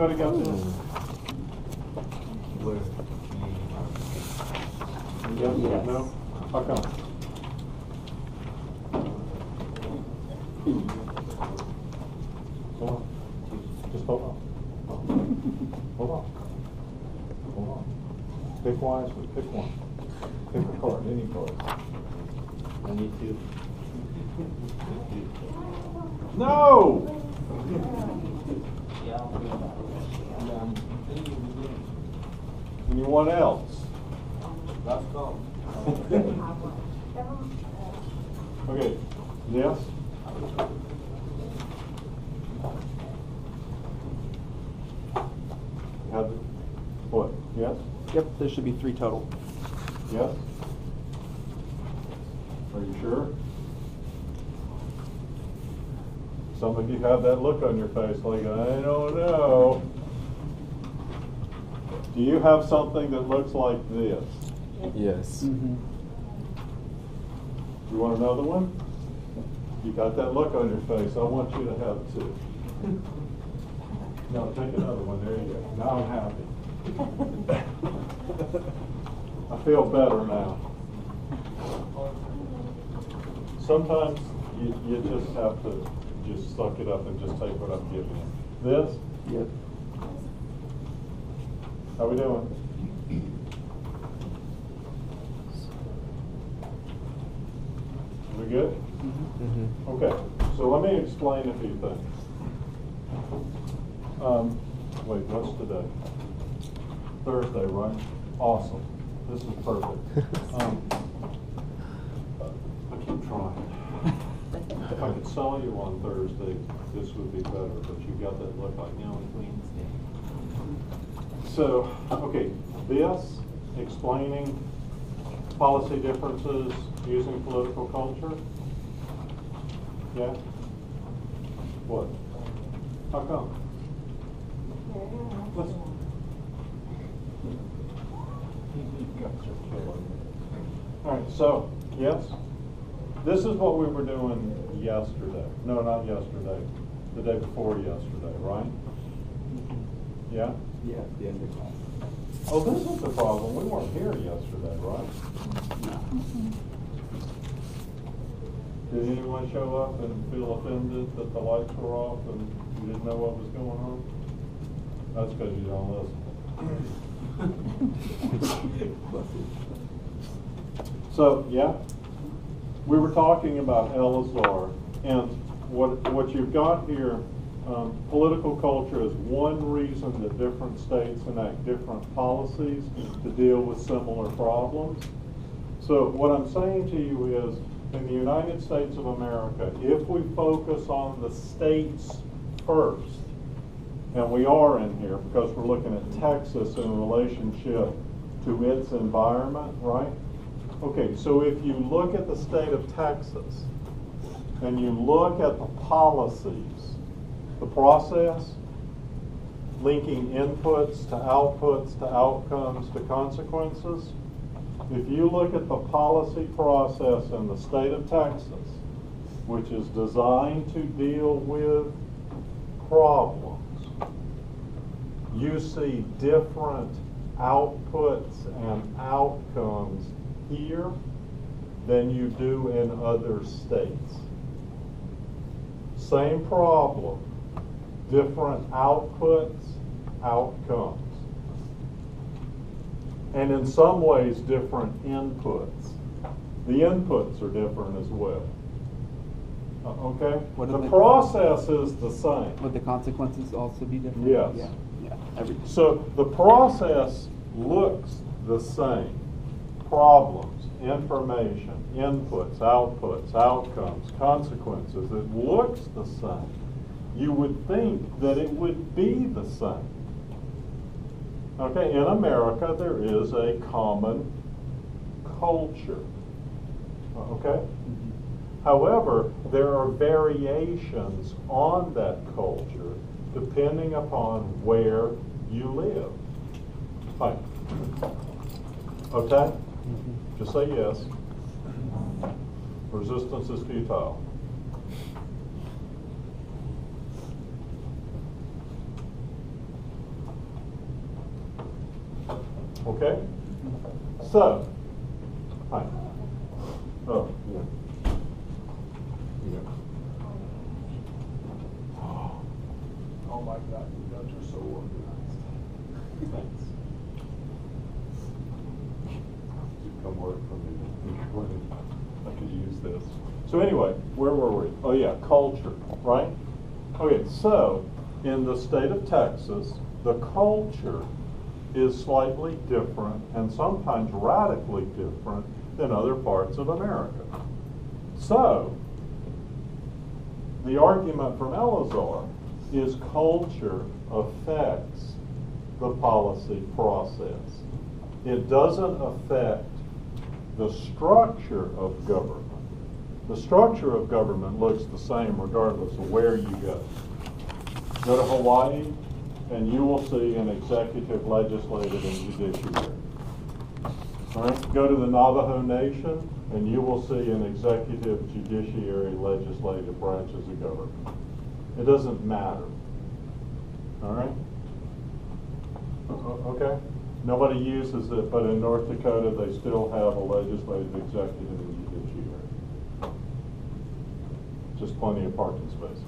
Everybody got this? Yes, Yes. no? How come? Hold on. Just hold on. Hold on. Hold on. Pick wisely. Pick one. Pick a card. Any card. I need to. No! Anyone else? Last call. Okay. Yes? What? Yes? Yep, there should be 3 total. Yes? Are you sure? Some of you have that look on your face like, I don't know. Do you have something that looks like this? Yes. Mm-hmm. You want another one? You got that look on your face. I want you to have 2. No, take another one. There you go. Now I'm happy. I feel better now. Sometimes you just have to just suck it up and just take what I'm giving you. This? Yep. How we doing? We good? Mm-hmm. Okay, so let me explain a few things. Wait, what's today? Thursday, right? Awesome. This is perfect. I keep trying. If I could sell you on Thursday, this would be better, but you got that look like, No, it's Wednesday. So, okay, this, explaining policy differences using political culture. Yeah? What? How come? Let's, all right, so, yes? This is what we were doing yesterday. No, not yesterday. The day before yesterday, right? Yeah? Yeah, the end of class. Oh, this is the problem. We weren't here yesterday, right? No. Did anyone show up and feel offended that the lights were off and you didn't know what was going on? That's because you don't listen. So, yeah, we were talking about Elazar, and what you've got here, political culture is one reason that different states enact different policies to deal with similar problems. So what I'm saying to you is, in the United States of America, if we focus on the states first, and we are in here because we're looking at Texas in relationship to its environment, right? Okay, so if you look at the state of Texas and you look at the policies, the process, linking inputs to outputs to outcomes to consequences, if you look at the policy process in the state of Texas, which is designed to deal with problems, you see different outputs and outcomes here than you do in other states. Same problem, different outputs, outcomes. And in some ways, different inputs. The inputs are different as well. Okay? The process is the same. Would the consequences also be different? Yes. Yeah. Everything. So the process looks the same. Problems, information, inputs, outputs, outcomes, consequences. It looks the same. You would think that it would be the same. Okay, in America there is a common culture. Okay? Mm-hmm. However, there are variations on that culture depending upon where you live. Hi. Okay? Mm-hmm. Just say yes. Resistance is futile. Okay? So, hi. Oh, yeah. Yeah. Oh my God, you guys are so organized. Thanks. Come work for me. I could use this. So anyway, where were we? Oh yeah, culture, right? Okay, so in the state of Texas, the culture is slightly different and sometimes radically different than other parts of America. So, the argument from Elazar is culture affects the policy process. It doesn't affect the structure of government. The structure of government looks the same regardless of where you go. Go to Hawaii and you will see an executive, legislative, and judiciary. All right? Go to the Navajo Nation and you will see an executive, judiciary, legislative branches of government. It doesn't matter. All right? Okay? Nobody uses it, but in North Dakota, they still have a legislative, executive, and judiciary. Just plenty of parking spaces.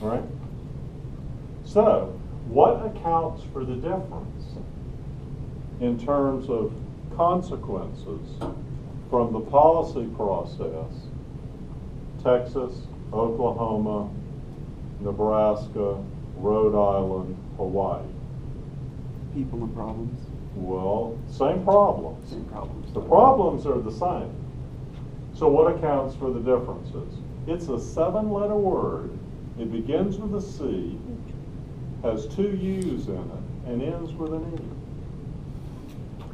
All right? So, what accounts for the difference in terms of consequences from the policy process? Texas, Oklahoma, Nebraska, Rhode Island, Hawaii. People and problems. Well, same problems. Same problems. The problems are the same. So what accounts for the differences? It's a 7-letter word. It begins with a C, has 2 U's in it, and ends with an E.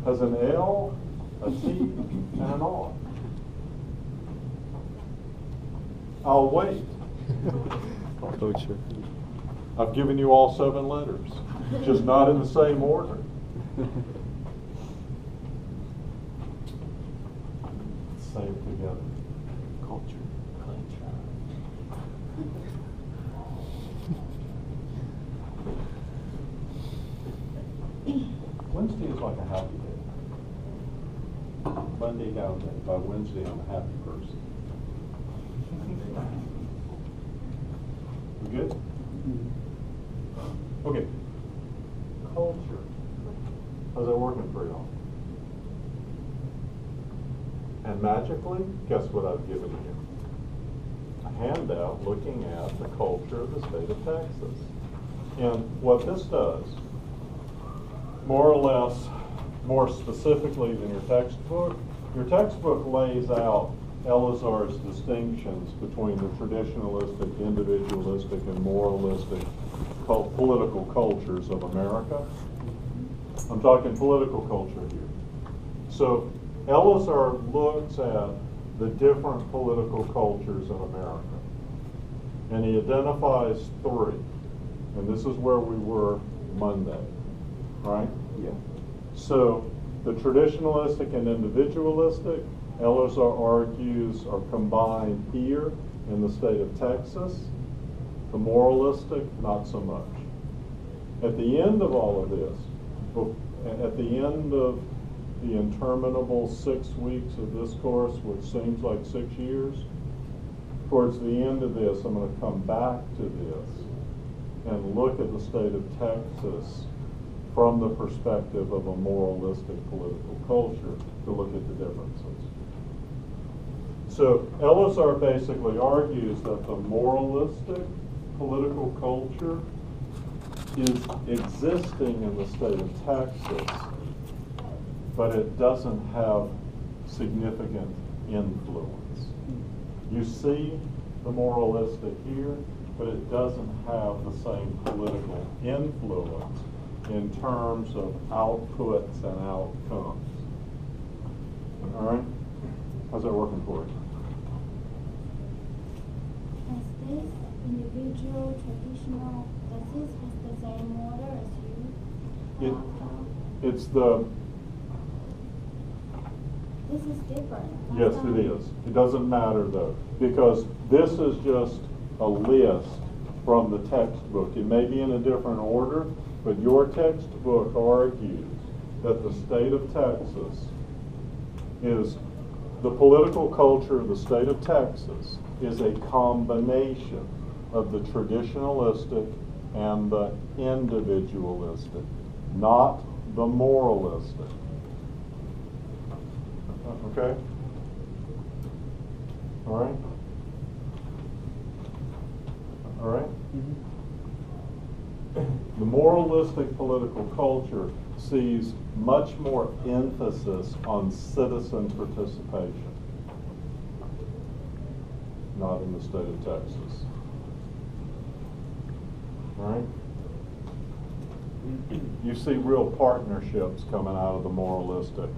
Has an L, a T, and an R. I'll wait. Culture. I've given you all 7 letters, just not in the same order. Say it together. Culture. Wednesday is like a happy day. Monday down day. By Wednesday, I'm a happy person. We good? Okay. Culture. How's that working for y'all? And magically, guess what I've given you? A handout looking at the culture of the state of Texas. And what this does, more or less, more specifically than your textbook lays out Elazar's distinctions between the traditionalistic, individualistic, and moralistic political cultures of America. I'm talking political culture here. So Elazar looks at the different political cultures of America. And he identifies 3. And this is where we were Monday, right? Yeah. So the traditionalistic and individualistic, Elazar argues, are combined here in the state of Texas. The moralistic, not so much. At the end of all of this, at the end of the interminable 6 weeks of this course, which seems like 6 years, towards the end of this, I'm going to come back to this and look at the state of Texas from the perspective of a moralistic political culture to look at the differences. So Elazar basically argues that the moralistic political culture is existing in the state of Texas, but it doesn't have significant influence. You see the moralistic here, but it doesn't have the same political influence in terms of outputs and outcomes. All right? How's that working for you? Is this individual, traditional, does this have the same order as you? It's the, This is different. yes, it is. It doesn't matter though, because this is just a list from the textbook. It may be in a different order, but your textbook argues that the state of Texas is, the political culture of the state of Texas is a combination of the traditionalistic and the individualistic, not the moralistic. Okay? All right? All right? The moralistic political culture sees much more emphasis on citizen participation, not in the state of Texas. All right? You see real partnerships coming out of the moralistic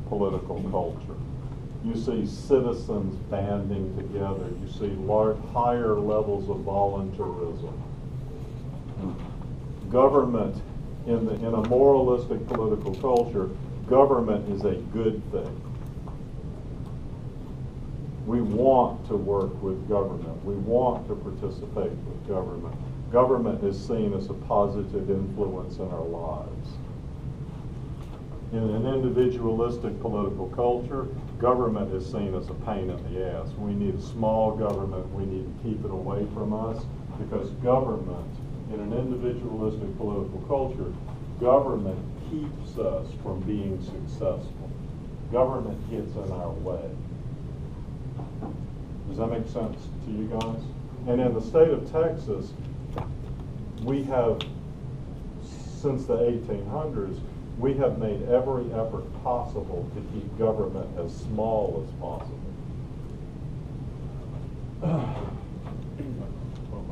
political culture. You see citizens banding together. You see higher levels of voluntarism. Government, in a moralistic political culture, government is a good thing. We want to work with government. We want to participate with government. Government is seen as a positive influence in our lives. In an individualistic political culture, government is seen as a pain in the ass. We need a small government. We need to keep it away from us, because government, in an individualistic political culture, government keeps us from being successful. Government gets in our way. Does that make sense to you guys? And in the state of Texas, we have, since the 1800s, we have made every effort possible to keep government as small as possible.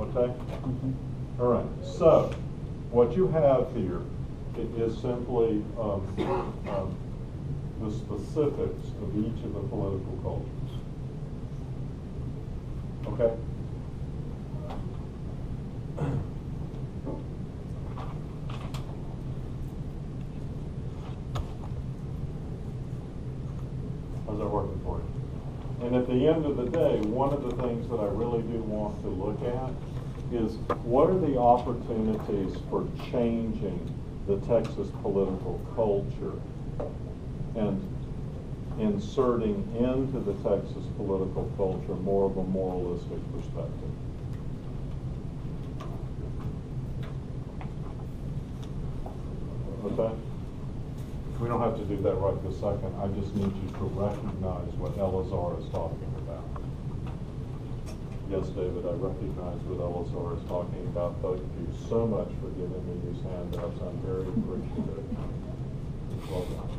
Okay? All right. So, what you have here is simply the specifics of each of the political cultures. Okay? How's that working for you? And at the end of the day, one of the things that I really do want to look at is, what are the opportunities for changing the Texas political culture and inserting into the Texas political culture more of a moralistic perspective? Okay? We don't have to do that right this second. I just need you to recognize what Elazar is talking about. Yes, David, I recognize what Elazar is talking about. Thank you so much for giving me these handouts. I'm very appreciative. Well done.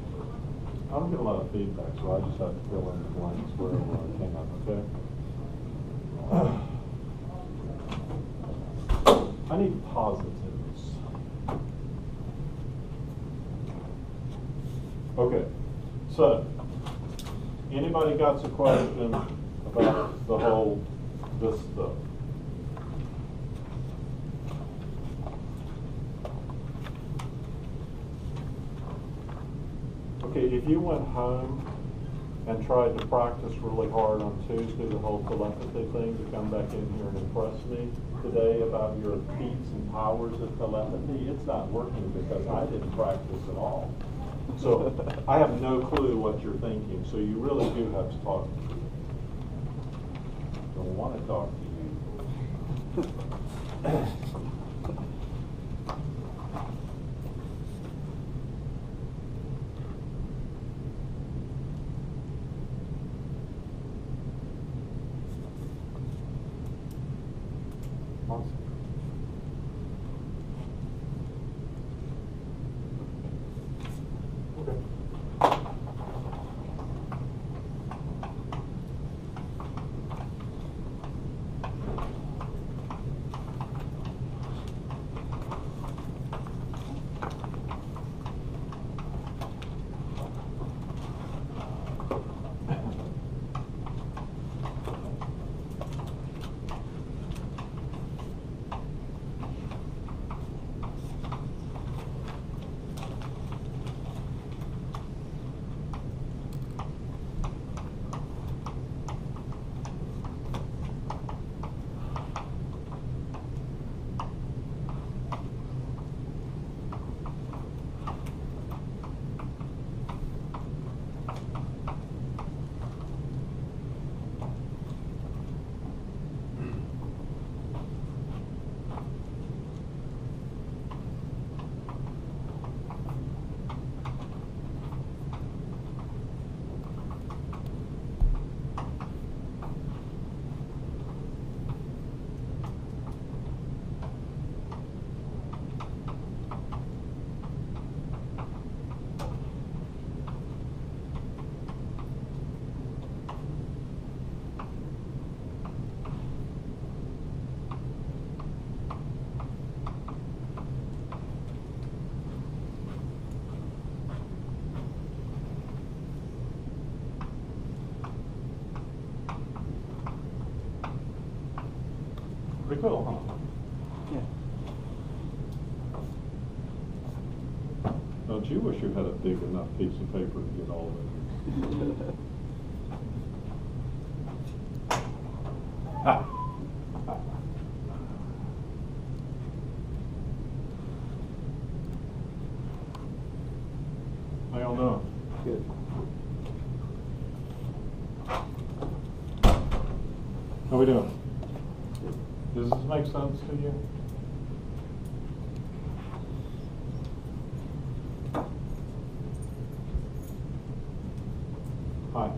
I don't get a lot of feedback, so I just have to fill in the blanks wherever I can, okay? I need positives. Okay, so, anybody got a question about the whole, this stuff? Okay, if you went home and tried to practice really hard on Tuesday, the whole telepathy thing, to come back in here and impress me today about your feats and powers of telepathy, it's not working because I didn't practice at all. So I have no clue what you're thinking, so you really do have to talk to me. Don't want to talk to you. Awesome. Pretty cool, huh? Yeah. Don't you wish you had a big enough piece of paper to get all of it? How y'all doing? Good. How we doing? Does this make sense to you? Hi.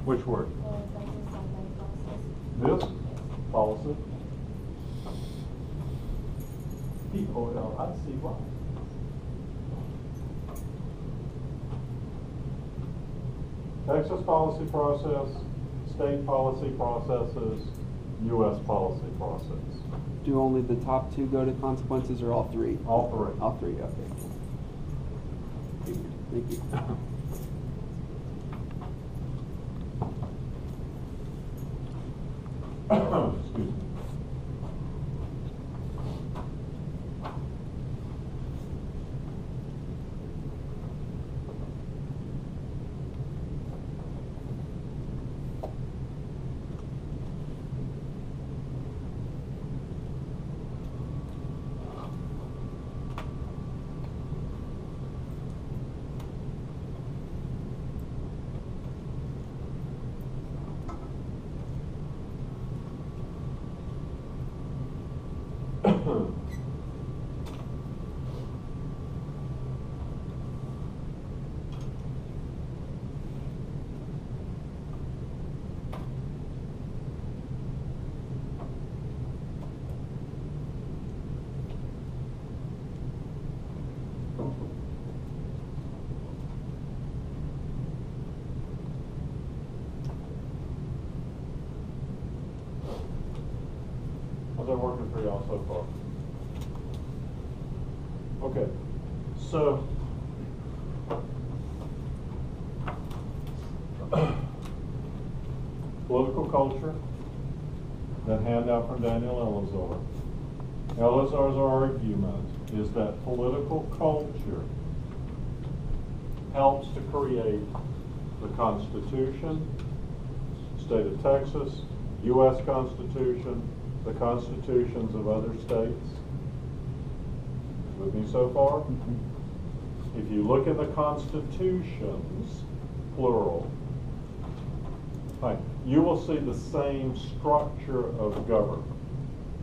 Which word? This? Policy? POLIC. Texas policy process, state policy processes, U.S. policy process. Do only the top two go to consequences or all three? All three. All three, okay. Thank you. Excuse me. How's that working for y'all so far? Okay, so political culture, that handout from Daniel Elazar. Elazar's argument is that political culture helps to create the Constitution, state of Texas, U.S. Constitution, the constitutions of other states. With me so far? If you look at the constitutions, plural, you will see the same structure of government.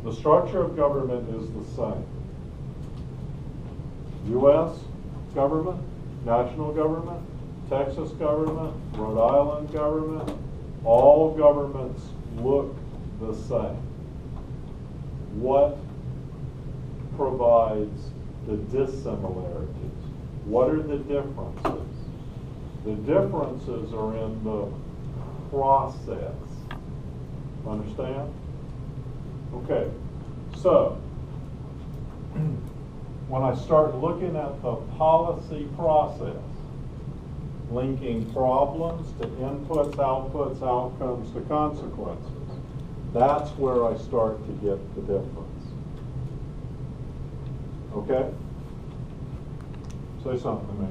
The structure of government is the same. U.S. government, national government, Texas government, Rhode Island government, all governments look the same. What provides the dissimilarities? What are the differences? The differences are in the process. Understand? Okay, so when I start looking at the policy process, linking problems to inputs, outputs, outcomes to consequences, that's where I start to get the difference. Okay? Say something to me.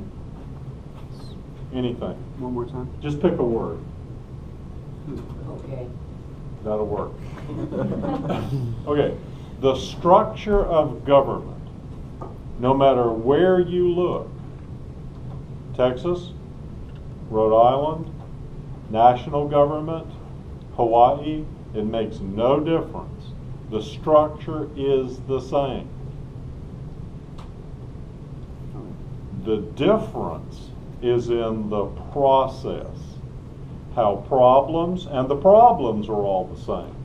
Anything. One more time. Just pick a word. Okay. That'll work. Okay. The structure of government, no matter where you look, Texas, Rhode Island, national government, Hawaii, it makes no difference. The structure is the same. The difference is in the process. How problems, and the problems are all the same.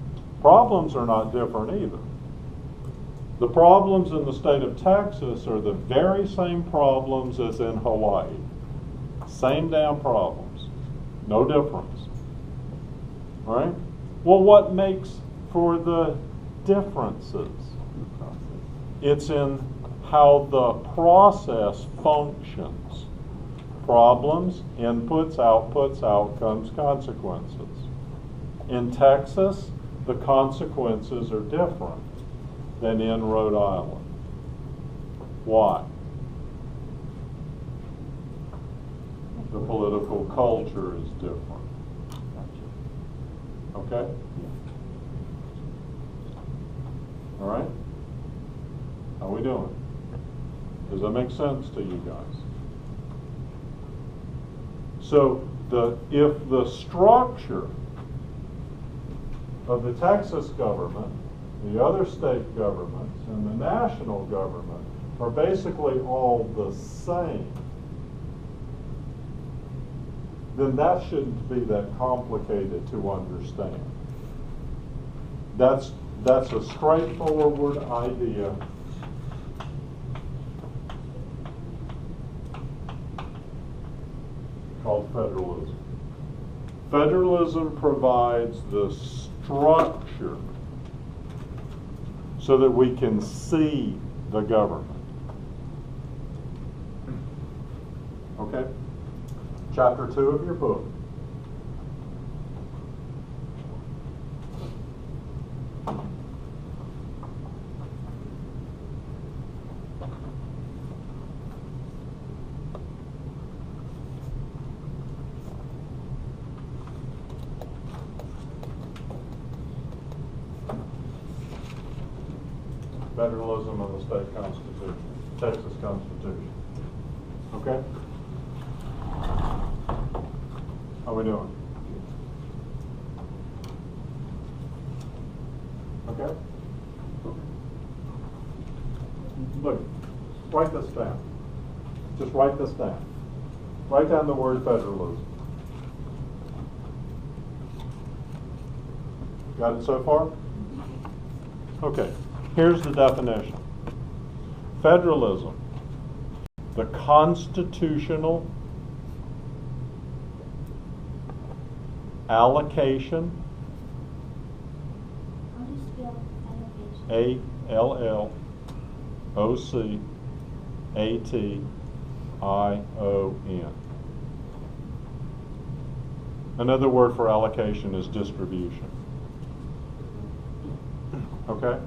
Problems are not different either. The problems in the state of Texas are the very same problems as in Hawaii. Same damn problems. No difference. All right? Well, what makes for the differences? It's in how the process functions. Problems, inputs, outputs, outcomes, consequences. In Texas, the consequences are different than in Rhode Island. Why? The political culture is different. Okay? All right? How we doing? Does that make sense to you guys? So if the structure of the Texas government, the other state governments, and the national government are basically all the same, then that shouldn't be that complicated to understand. That's a straightforward idea. Called federalism. Federalism provides the structure so that we can see the government. Okay? Chapter 2 of your book. Federalism of the state constitution, Texas Constitution. Okay? How we doing? Okay? Look, write this down. Just write this down. Write down the word federalism. Got it so far? Okay. Here's the definition. Federalism, the constitutional allocation, How do you spell allocation? ALLOCATION. Another word for allocation is distribution. Okay?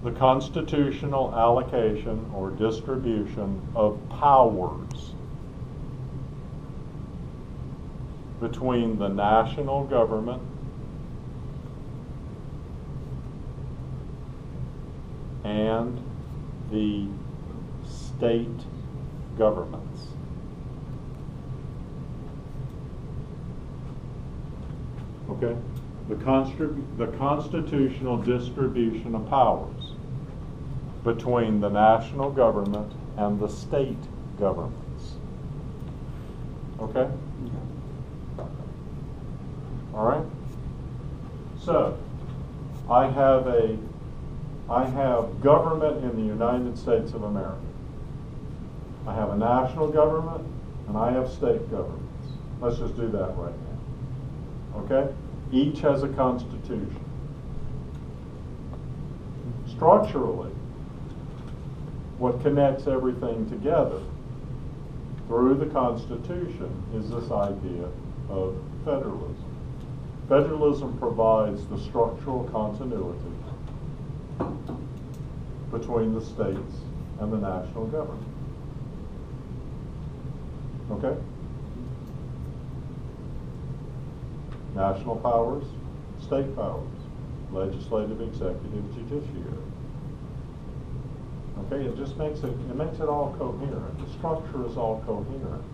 The constitutional allocation or distribution of powers between the national government and the state governments. Okay? The constitutional distribution of powers between the national government and the state governments. Okay? All right? So, I have government in the United States of America. I have a national government and I have state governments. Let's just do that right now. Okay? Each has a constitution. Structurally, what connects everything together through the Constitution is this idea of federalism. Federalism provides the structural continuity between the states and the national government. Okay? National powers, state powers, legislative, executive, judiciary. Okay, it just makes it all coherent. The structure is all coherent.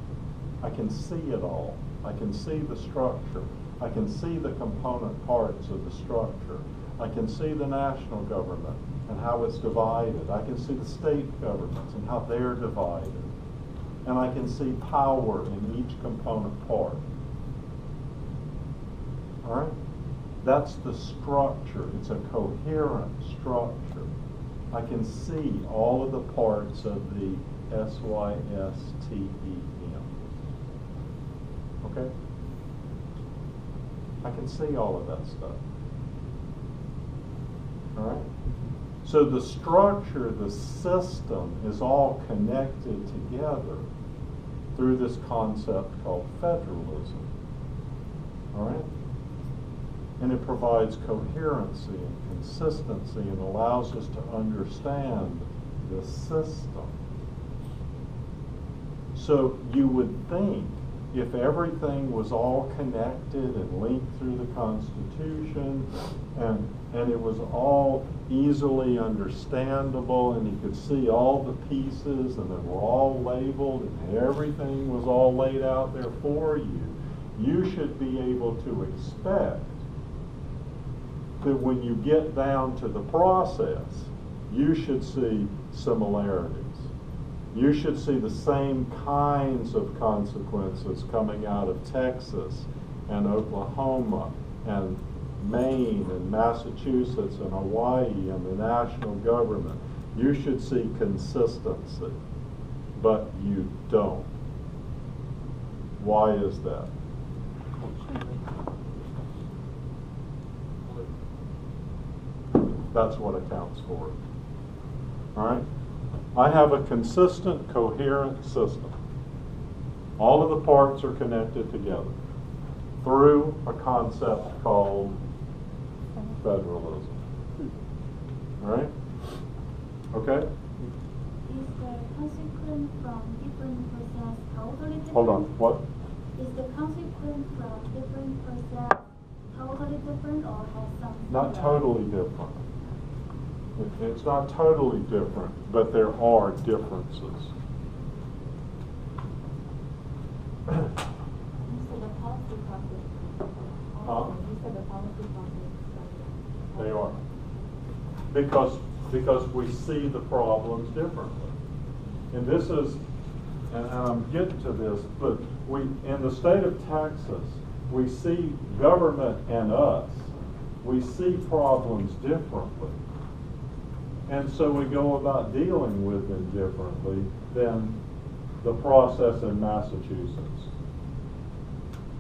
I can see it all. I can see the structure. I can see the component parts of the structure. I can see the national government and how it's divided. I can see the state governments and how they're divided. And I can see power in each component part. All right? That's the structure. It's a coherent structure. I can see all of the parts of the SYSTEM. Okay? I can see all of that stuff. All right? So the structure, the system is all connected together through this concept called federalism. All right? and it provides coherency and consistency and allows us to understand the system. So you would think if everything was all connected and linked through the Constitution and it was all easily understandable and you could see all the pieces and they were all labeled and everything was all laid out there for you, you should be able to expect that when you get down to the process, you should see similarities. You should see the same kinds of consequences coming out of Texas and Oklahoma and Maine and Massachusetts and Hawaii and the national government. You should see consistency, but you don't. Why is that? That's what accounts for it. All right? I have a consistent, coherent system. All of the parts are connected together through a concept called federalism. All right? Okay? Is the consequence from different process totally different? Hold on. What? Is the consequence from different process totally different or has some? Not totally different. It's not totally different, but there are differences. You said the policy process. Huh? You said the policy process. They are. Because we see the problems differently. And this is, and I'm getting to this, but we, in the state of Texas, we see government and us, we see problems differently. And so we go about dealing with them differently than the process in Massachusetts.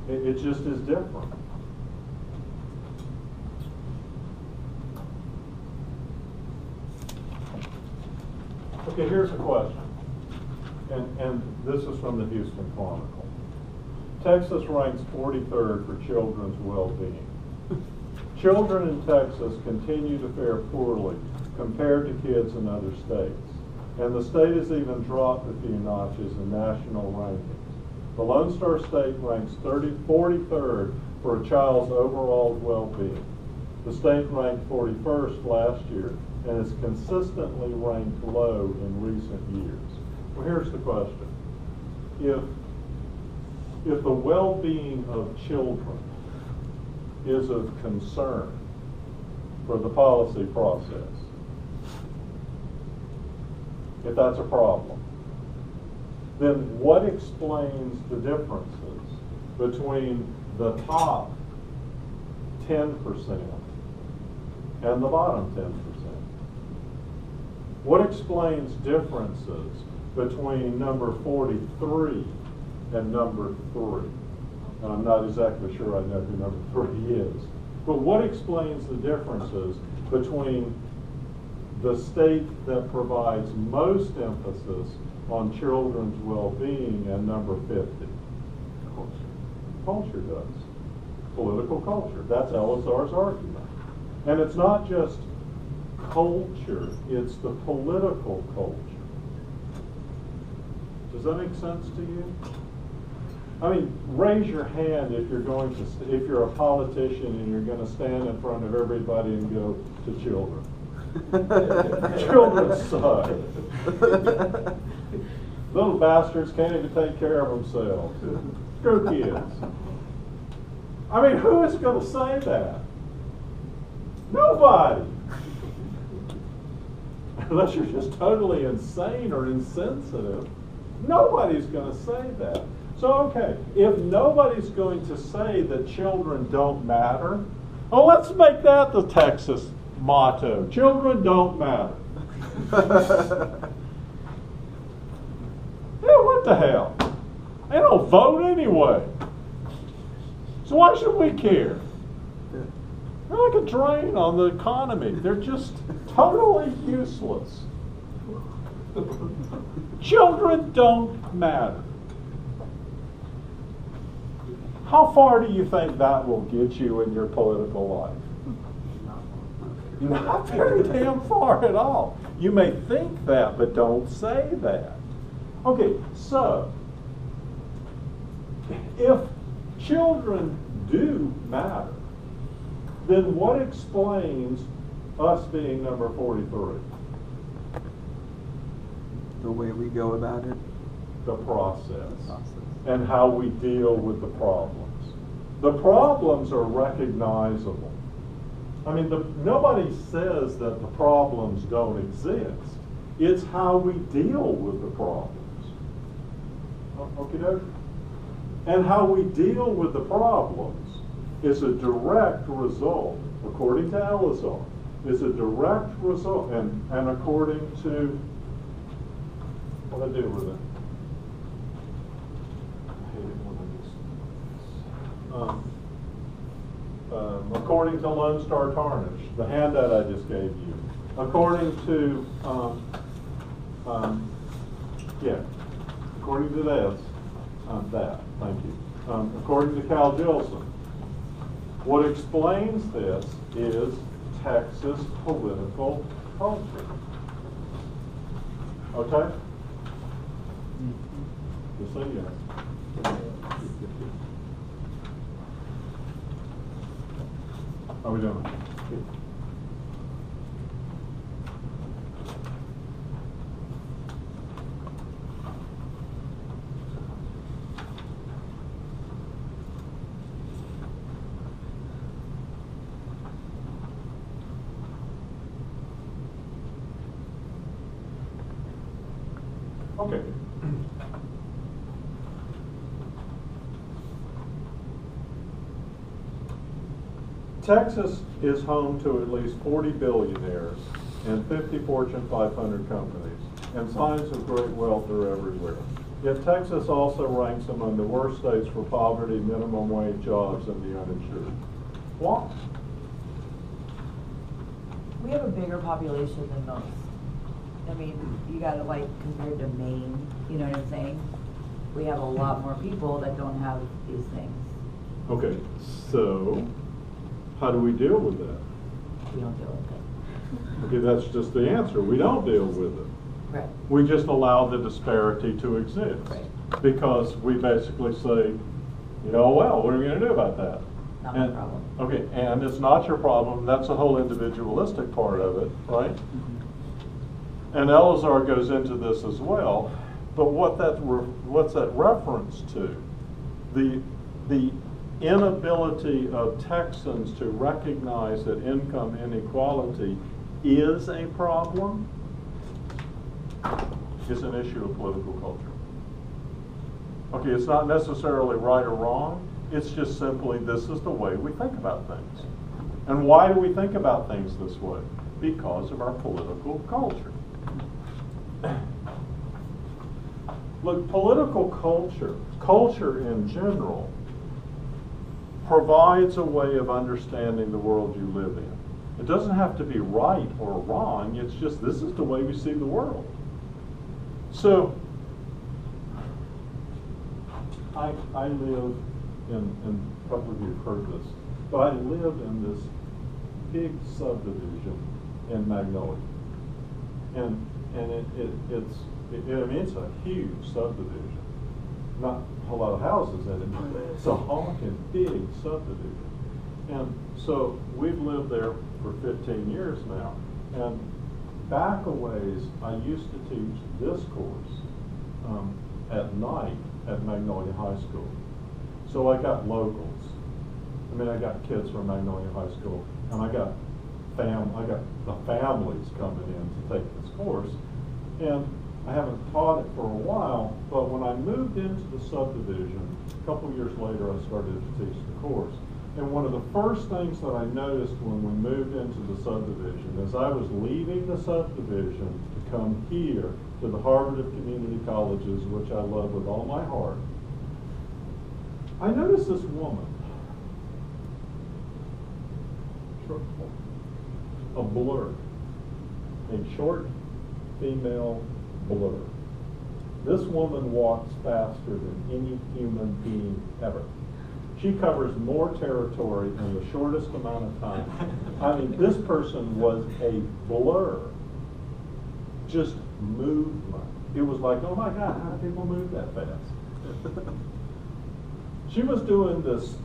It just is different. Okay, here's a question. And this is from the Houston Chronicle. Texas ranks 43rd for children's well-being. Children in Texas continue to fare poorly compared to kids in other states. And the state has even dropped a few notches in national rankings. The Lone Star State ranks 43rd for a child's overall well-being. The state ranked 41st last year and has consistently ranked low in recent years. Well, here's the question. If the well-being of children is of concern for the policy process, if that's a problem, then what explains the differences between the top 10% and the bottom 10%? What explains differences between number 43 and number 3? And I'm not exactly sure I know who number 3 is. But what explains the differences between the state that provides most emphasis on children's well-being and number 50? Culture does. Political culture. That's Elazar's argument. And it's not just culture, it's the political culture. Does that make sense to you? I mean, raise your hand if you're going to, if you're a politician and you're going to stand in front of everybody and go to children. Children suck. Little bastards can't even take care of themselves. Screw kids. I mean, who is going to say that? Nobody. Unless you're just totally insane or insensitive, nobody's going to say that. So, okay, if nobody's going to say that children don't matter, well, let's make that the Texas motto. Children don't matter. Yeah, what the hell? They don't vote anyway. So why should we care? They're like a drain on the economy. They're just totally useless. Children don't matter. How far do you think that will get you in your political life? Not very damn far at all. You may think that, but don't say that. Okay, so if children do matter, then what explains us being number 43? The way we go about it. The process. And how we deal with the problems. The problems are recognizable. I mean, nobody says that the problems don't exist. It's how we deal with the problems. Okay, and how we deal with the problems is a direct result, according to Elazar, is a direct result, and according to, what do I do with it? I hate it when I just, according to Lone Star Tarnish, the handout I just gave you, according to, according to this, thank you. According to Cal Gilson, what explains this is Texas political culture. Okay? Just say yes. How are we doing? Okay. Texas is home to at least 40 billionaires and 50 Fortune 500 companies, and signs of great wealth are everywhere. Yet Texas also ranks among the worst states for poverty, minimum wage jobs, and the uninsured. Why? We have a bigger population than most. I mean, you gotta like, compared to Maine, you know what I'm saying? We have a lot more people that don't have these things. Okay, so how do we deal with that? We don't deal with it. Okay, that's just the answer. We don't deal with it. Right. We just allow the disparity to exist. Right. Because we basically say, well, what are we going to do about that? Not my problem. Okay, and it's not your problem. That's the whole individualistic part of it, right? Mm-hmm. And Elazar goes into this as well. But what's that reference to? The inability of Texans to recognize that income inequality is a problem is an issue of political culture. Okay, it's not necessarily right or wrong. It's just simply this is the way we think about things. And why do we think about things this way? Because of our political culture. Look, political culture in general, provides a way of understanding the world you live in. It doesn't have to be right or wrong, it's just this is the way we see the world. So, I live in a couple of you have heard this, but I live in this big subdivision in Magnolia. And it's a huge subdivision. Not a whole lot of houses in it, but it's a honking big subdivision. And so we've lived there for 15 years now. And back a ways, I used to teach this course at night at Magnolia High School. So I got locals. I mean, I got kids from Magnolia High School, and I got the families coming in to take this course. And I haven't taught it for a while, but when I moved into the subdivision, a couple years later I started to teach the course. And one of the first things that I noticed when we moved into the subdivision is I was leaving the subdivision to come here to the Harvard of Community Colleges, which I love with all my heart. I noticed this woman, a blur, a short female blur. This woman walks faster than any human being ever. She covers more territory in the shortest amount of time. I mean, this person was a blur. Just movement. It was like, oh my God, how do people move that fast? She was doing this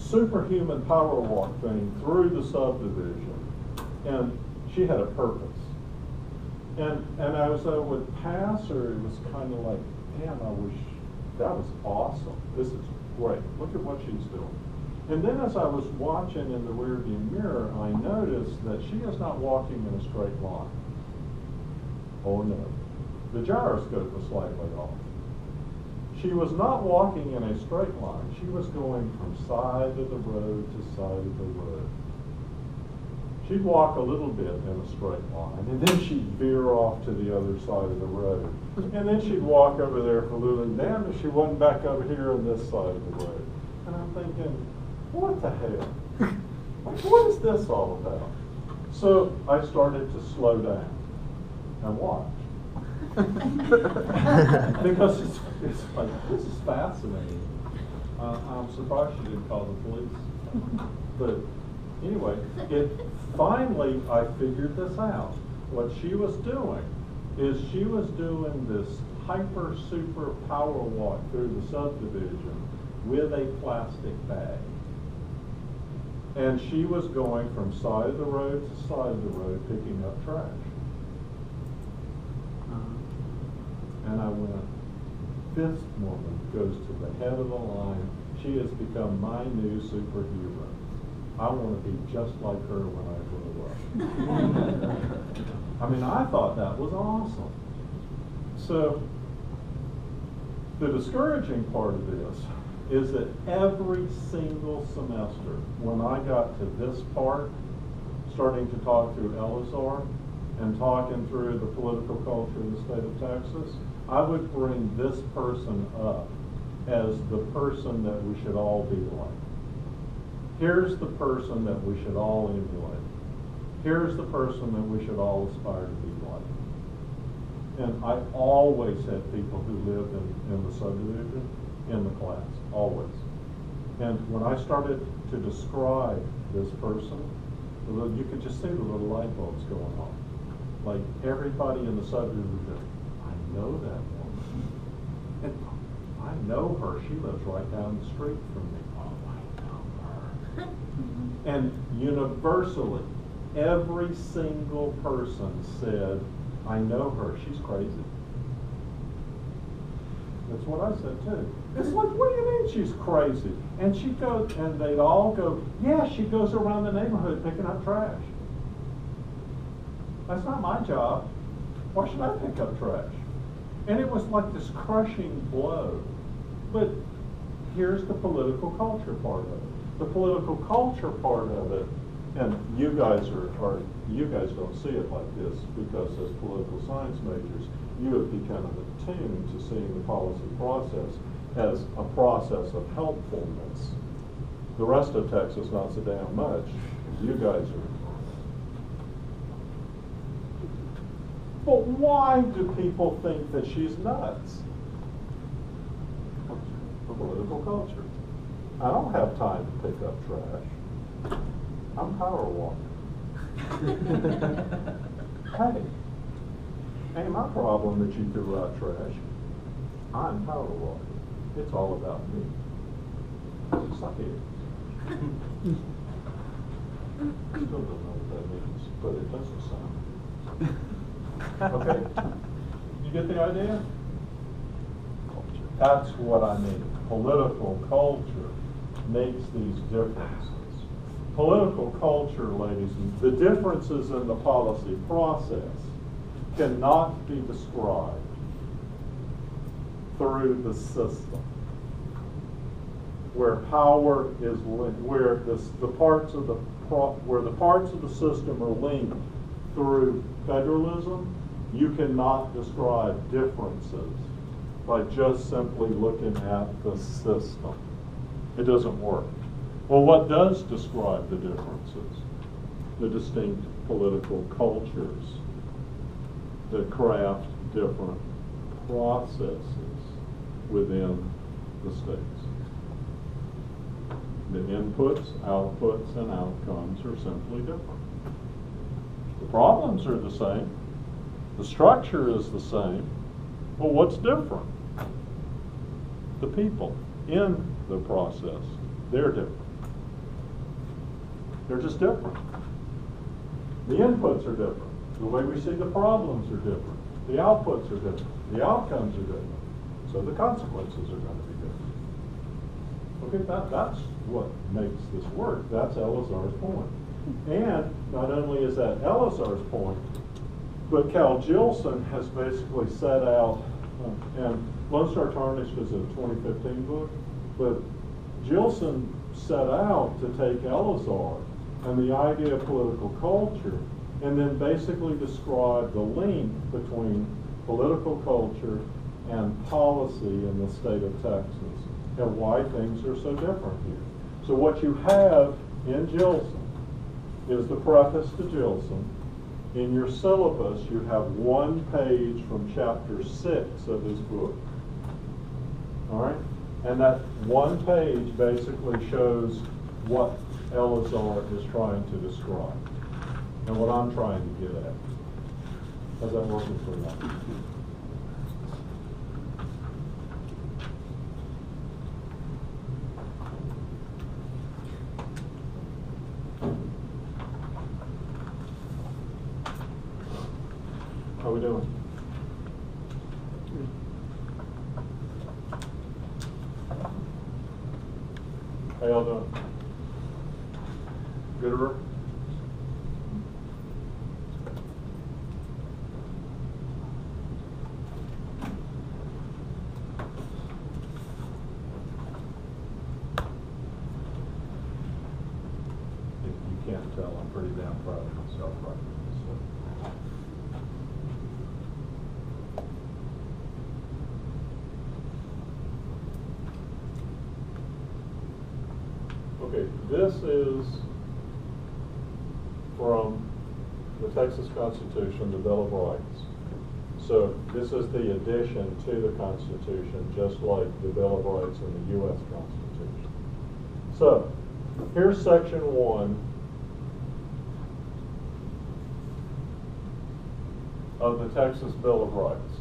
superhuman power walk thing through the subdivision, and she had a purpose. And as I would pass her, it was kind of like, damn, I wish, that was awesome. This is great. Look at what she's doing. And then as I was watching in the rearview mirror, I noticed that she is not walking in a straight line. Oh no. The gyroscope was slightly off. She was not walking in a straight line. She was going from side of the road to side of the road. She'd walk a little bit in a straight line, and then she'd veer off to the other side of the road. And then she'd walk over there for a little, and damn if she wasn't back over here on this side of the road. And I'm thinking, what the hell? Like, what is this all about? So I started to slow down and watch. Because it's like, this is fascinating. I'm surprised she didn't call the police. But anyway, finally I figured this out. What she was doing is she was doing this hyper super power walk through the subdivision with a plastic bag. And she was going from side of the road to side of the road picking up trash. And I went, this woman goes to the head of the line. She has become my new superhero. I want to be just like her when I grow up. I mean, I thought that was awesome. So, the discouraging part of this is that every single semester, when I got to this part, starting to talk through Elazar and talking through the political culture of the state of Texas, I would bring this person up as the person that we should all be like. Here's the person that we should all emulate. Here's the person that we should all aspire to be like. And I always had people who lived in the subdivision in the class, always. And when I started to describe this person, you could just see the little light bulbs going on. Like everybody in the subdivision, I know that woman. And I know her. She lives right down the street from me. Oh, I know her. And universally, every single person said, I know her. She's crazy. That's what I said too. It's like, what do you mean she's crazy? And she goes, and they'd all go, yeah, she goes around the neighborhood picking up trash. That's not my job. Why should I pick up trash? And it was like this crushing blow. But here's the political culture part of it. The political culture part of it, and you guys you guys don't see it like this because as political science majors, you have become attuned to seeing the policy process as a process of helpfulness. The rest of Texas, not so damn much. You guys are. But why do people think that she's nuts? Political culture. I don't have time to pick up trash. I'm power walking. Hey, ain't my problem that you threw out trash. I'm power walking. It's all about me. Suck it. Still don't know what that means, but it doesn't sound. Okay? You get the idea? That's what I mean. Political culture makes these differences. Political culture, ladies, the differences in the policy process cannot be described through the system, where power is linked, where the parts of the system are linked through federalism. You cannot describe differences by just simply looking at the system. It doesn't work. Well, what does describe the differences? The distinct political cultures that craft different processes within the states. The inputs, outputs, and outcomes are simply different. The problems are the same. The structure is the same. Well, what's different? The people in the process. They're different. They're just different. The inputs are different. The way we see the problems are different. The outputs are different. The outcomes are different. So the consequences are going to be different. Okay, that's what makes this work. That's Elazar's point. And not only is that Elazar's point, but Cal Jilson has basically set out, and Lone Star Tarnished is a 2015 book, but Jilson set out to take Elazar and the idea of political culture and then basically describe the link between political culture and policy in the state of Texas and why things are so different here. So what you have in Jilson is the preface to Jilson. In your syllabus, you have one page from chapter 6 of his book. All right? And that one page basically shows what Elazar is trying to describe and what I'm trying to get at. How's that working for you? How are we doing? How y'all doing? Gooder? If you can't tell, I'm pretty damn proud of myself right now. Okay, this is from the Texas Constitution, the Bill of Rights. So this is the addition to the Constitution, just like the Bill of Rights in the U.S. Constitution. So here's Section 1 of the Texas Bill of Rights.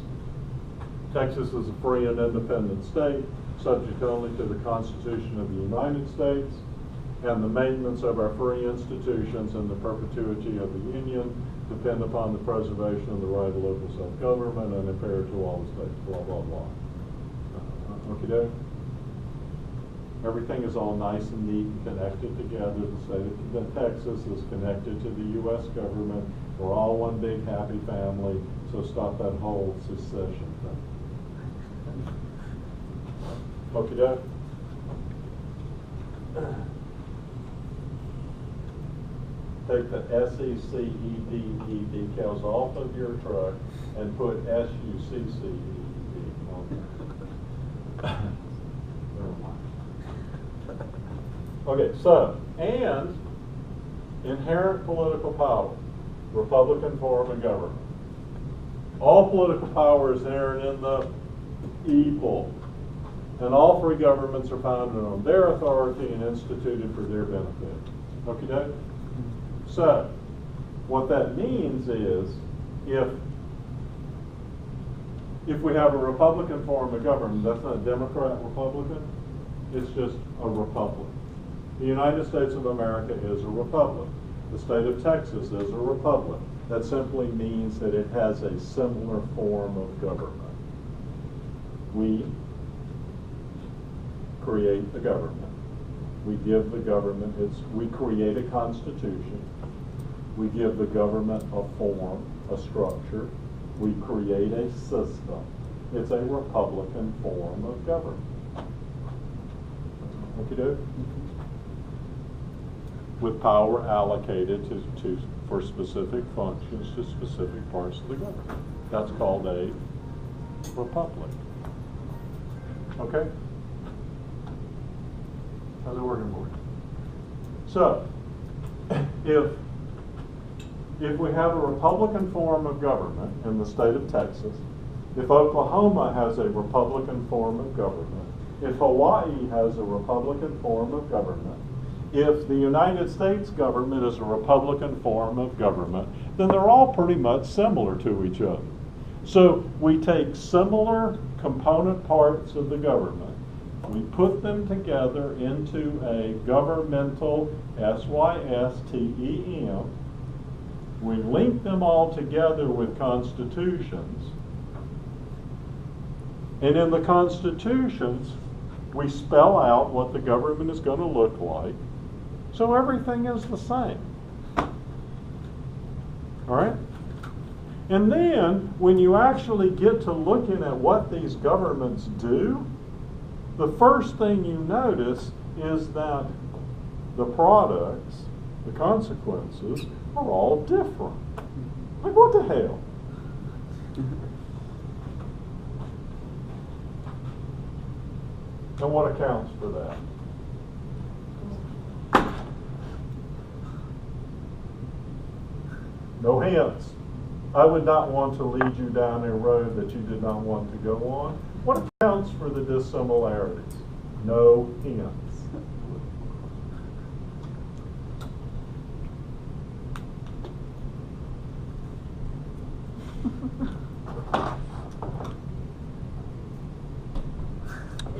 Texas is a free and independent state, subject only to the Constitution of the United States and the maintenance of our free institutions and the perpetuity of the Union depend upon the preservation of the right of local self-government and imperative to all the states, blah, blah, blah. Okay, everything is all nice and neat and connected together. The state of Texas is connected to the U.S. government. We're all one big happy family, so stop that whole secession thing. Okay, take the S-E-C-E-D-E decals off of your truck and put S-U-C-C-E-D on there. Never mind. Okay, so, and inherent political power, Republican form of government. All political power is inherent in the people, and all free governments are founded on their authority and instituted for their benefit. Okay, so what that means is if we have a Republican form of government, that's not a Democrat Republican, it's just a republic. The United States of America is a republic. The state of Texas is a republic. That simply means that it has a similar form of government. We create the government. We give the government we create a constitution. We give the government a form, a structure. We create a system. It's a Republican form of government. Okay, with power allocated for specific functions to specific parts of the government. That's called a republic. Okay? How's it working for you? So, if we have a Republican form of government in the state of Texas, if Oklahoma has a Republican form of government, if Hawaii has a Republican form of government, if the United States government is a Republican form of government, then they're all pretty much similar to each other. So we take similar component parts of the government, we put them together into a governmental SYSTEM, we link them all together with constitutions, and in the constitutions, we spell out what the government is going to look like, so everything is the same. All right? And then, when you actually get to looking at what these governments do, the first thing you notice is that the products, the consequences, are all different. Like, what the hell? And what accounts for that? No hints. I would not want to lead you down a road that you did not want to go on. What accounts for the dissimilarities? No hints.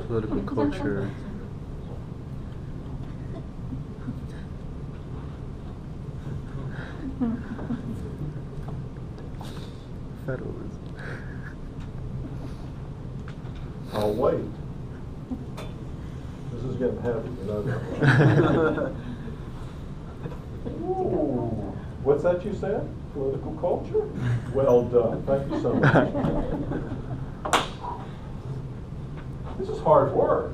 Political culture. Federalism. I'll wait. This is getting heavy, you know that. Ooh. What's that you said? Political culture? Well done. Thank you so much. This is hard work.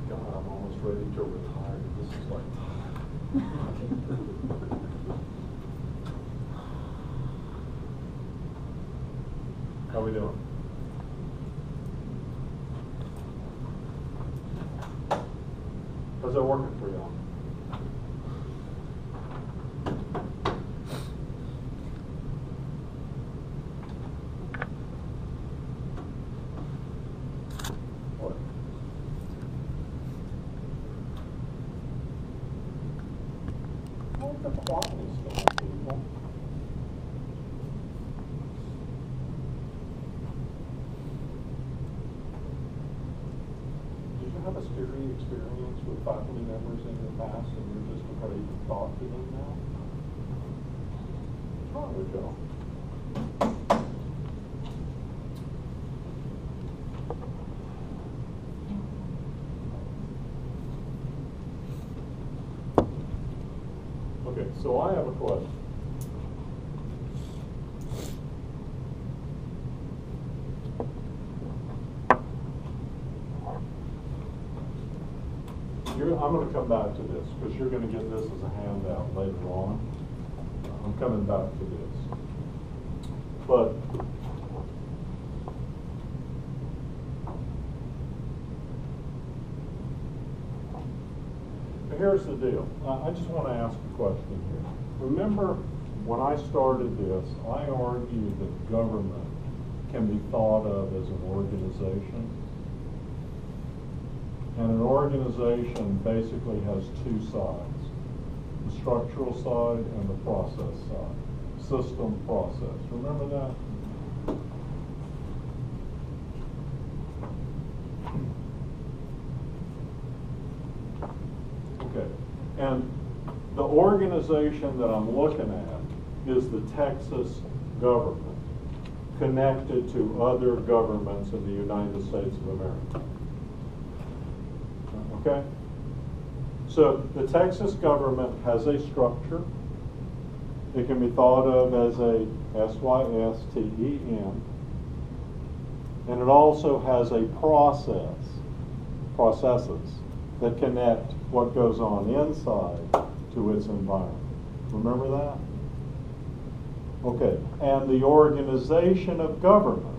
God, I'm almost ready to retire. This is like how we doing? How's that working for y'all? What? What the quality stuff, people? Did you have a scary experience with faculty members in your past and you're just afraid to talk to them now? What's wrong with y'all? Okay, so I have a question. I'm going to come back to this because you're going to get this as a handout later on. I'm coming back to this. But here's the deal. I just want to ask a question here. Remember, when I started this, I argued that government can be thought of as an organization. And an organization basically has two sides, the structural side and the process side, system process. Remember that? Okay, and the organization that I'm looking at is the Texas government, connected to other governments in the United States of America. Okay? So the Texas government has a structure. It can be thought of as a SYSTEM. And it also has a processes that connect what goes on inside to its environment. Remember that? Okay, and the organization of government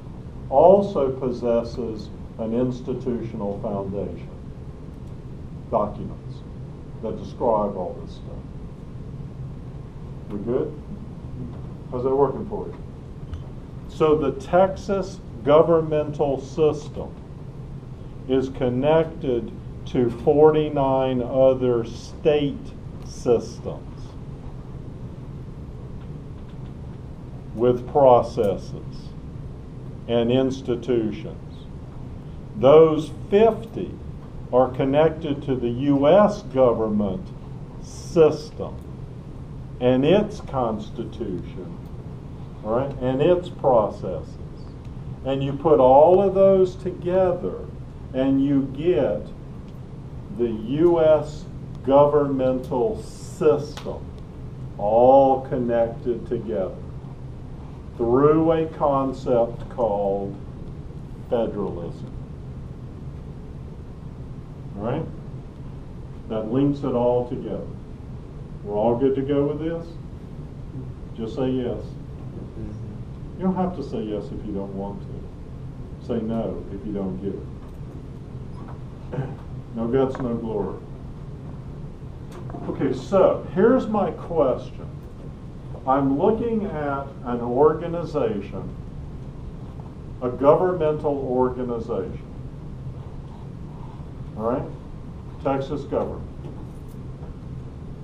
also possesses an institutional foundation. Documents that describe all this stuff. We good? How's that working for you? So the Texas governmental system is connected to 49 other state systems with processes and institutions. Those 50 are connected to the U.S. government system and its constitution, all right, and its processes. And you put all of those together and you get the U.S. governmental system all connected together through a concept called federalism. All right? That links it all together. We're all good to go with this? Just say yes. You don't have to say yes if you don't want to. Say no if you don't get it. No guts, no glory. Okay, so here's my question. I'm looking at an organization, a governmental organization. All right? Texas government.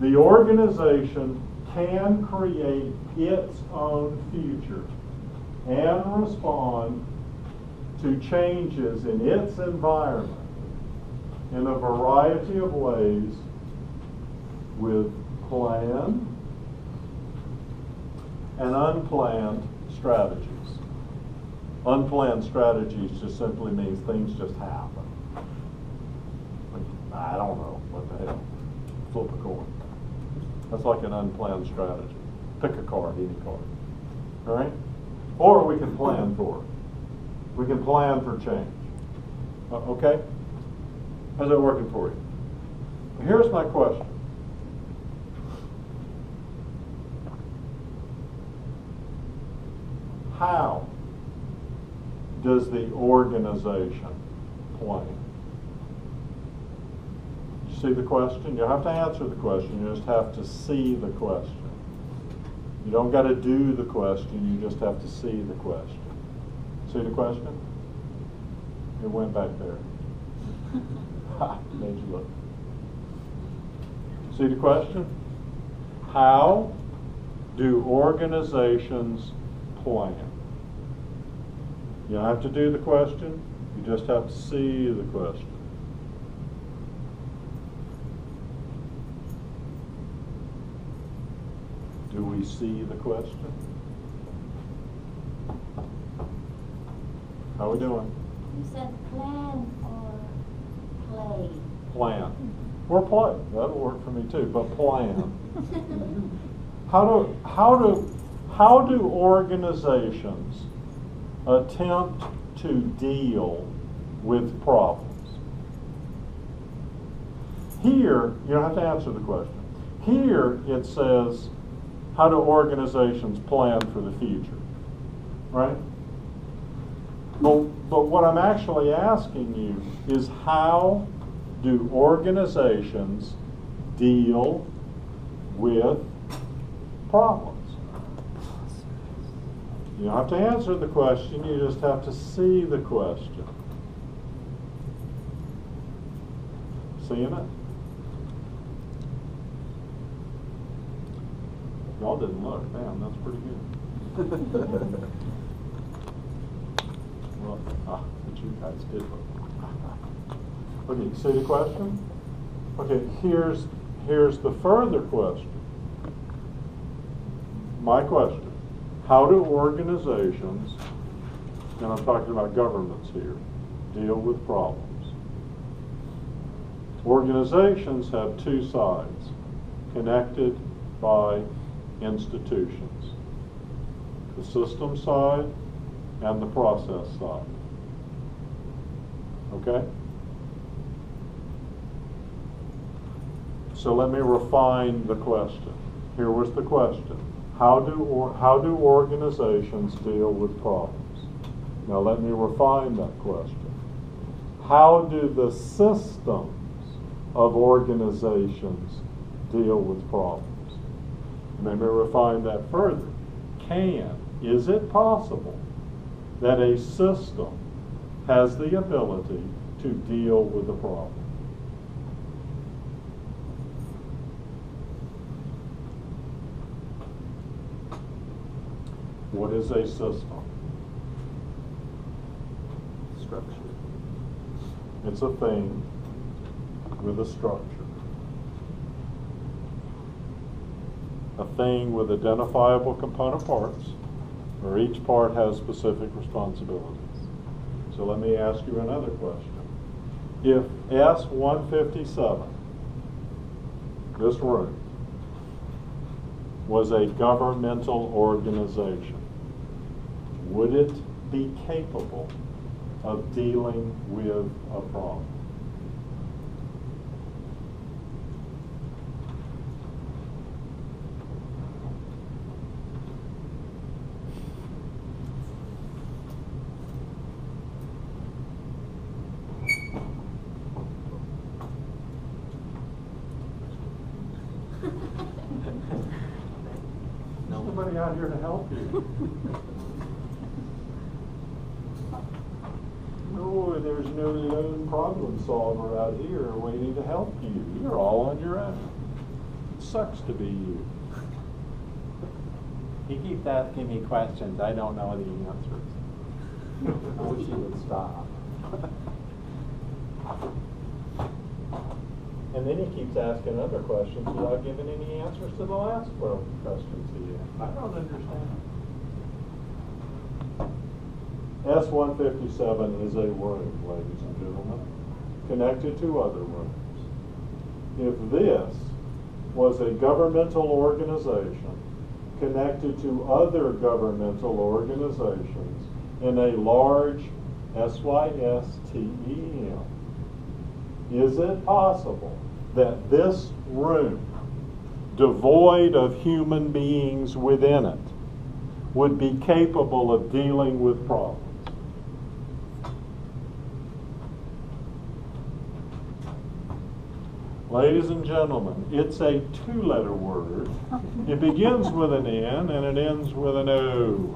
The organization can create its own future and respond to changes in its environment in a variety of ways with planned and unplanned strategies. Unplanned strategies just simply means things just happen. I don't know, what the hell. Flip a coin. That's like an unplanned strategy. Pick a card, any card. All right? Or we can plan for it. We can plan for change. Okay? How's that working for you? Here's my question. How does the organization plan? You see the question? You have to answer the question. You just have to see the question. You don't got to do the question. You just have to see the question. See the question? It went back there. Ha, made you look. See the question? How do organizations plan? You don't have to do the question. You just have to see the question. Do we see the question? How are we doing? You said plan or play? Plan. Or play. That'll work for me too, but plan. How do organizations attempt to deal with problems? Here, you don't have to answer the question. Here it says, how do organizations plan for the future? Right? But what I'm actually asking you is, how do organizations deal with problems? You don't have to answer the question, you just have to see the question. Seeing it? Y'all didn't look. Damn, that's pretty good. Well, but you guys did look. Okay, you see the question? Okay, here's the further question. My question. How do organizations, and I'm talking about governments here, deal with problems? Organizations have two sides, connected by institutions. The system side and the process side. Okay? So let me refine the question. Here was the question. How do organizations deal with problems? Now let me refine that question. How do the systems of organizations deal with problems? Let me refine that further. Is it possible that a system has the ability to deal with the problem. What is a system? Structure. It's a thing with a structure. A thing with identifiable component parts, where each part has specific responsibilities. So let me ask you another question. If S-157, this room, was a governmental organization, would it be capable of dealing with a problem? Nobody out here to help you. No, there's no lone problem solver out here waiting to help you. You're all on your own. It sucks to be you. He keeps asking me questions. I don't know the answers. I wish you would stop. And then he keeps asking other questions without giving any answers to the last 12 questions he asked. I don't understand. S-157 is a room, ladies and gentlemen, connected to other rooms. If this was a governmental organization connected to other governmental organizations in a large SYSTEM, is it possible that this room, devoid of human beings within it, would be capable of dealing with problems? Ladies and gentlemen, it's a two-letter word. It begins with an N and it ends with an O.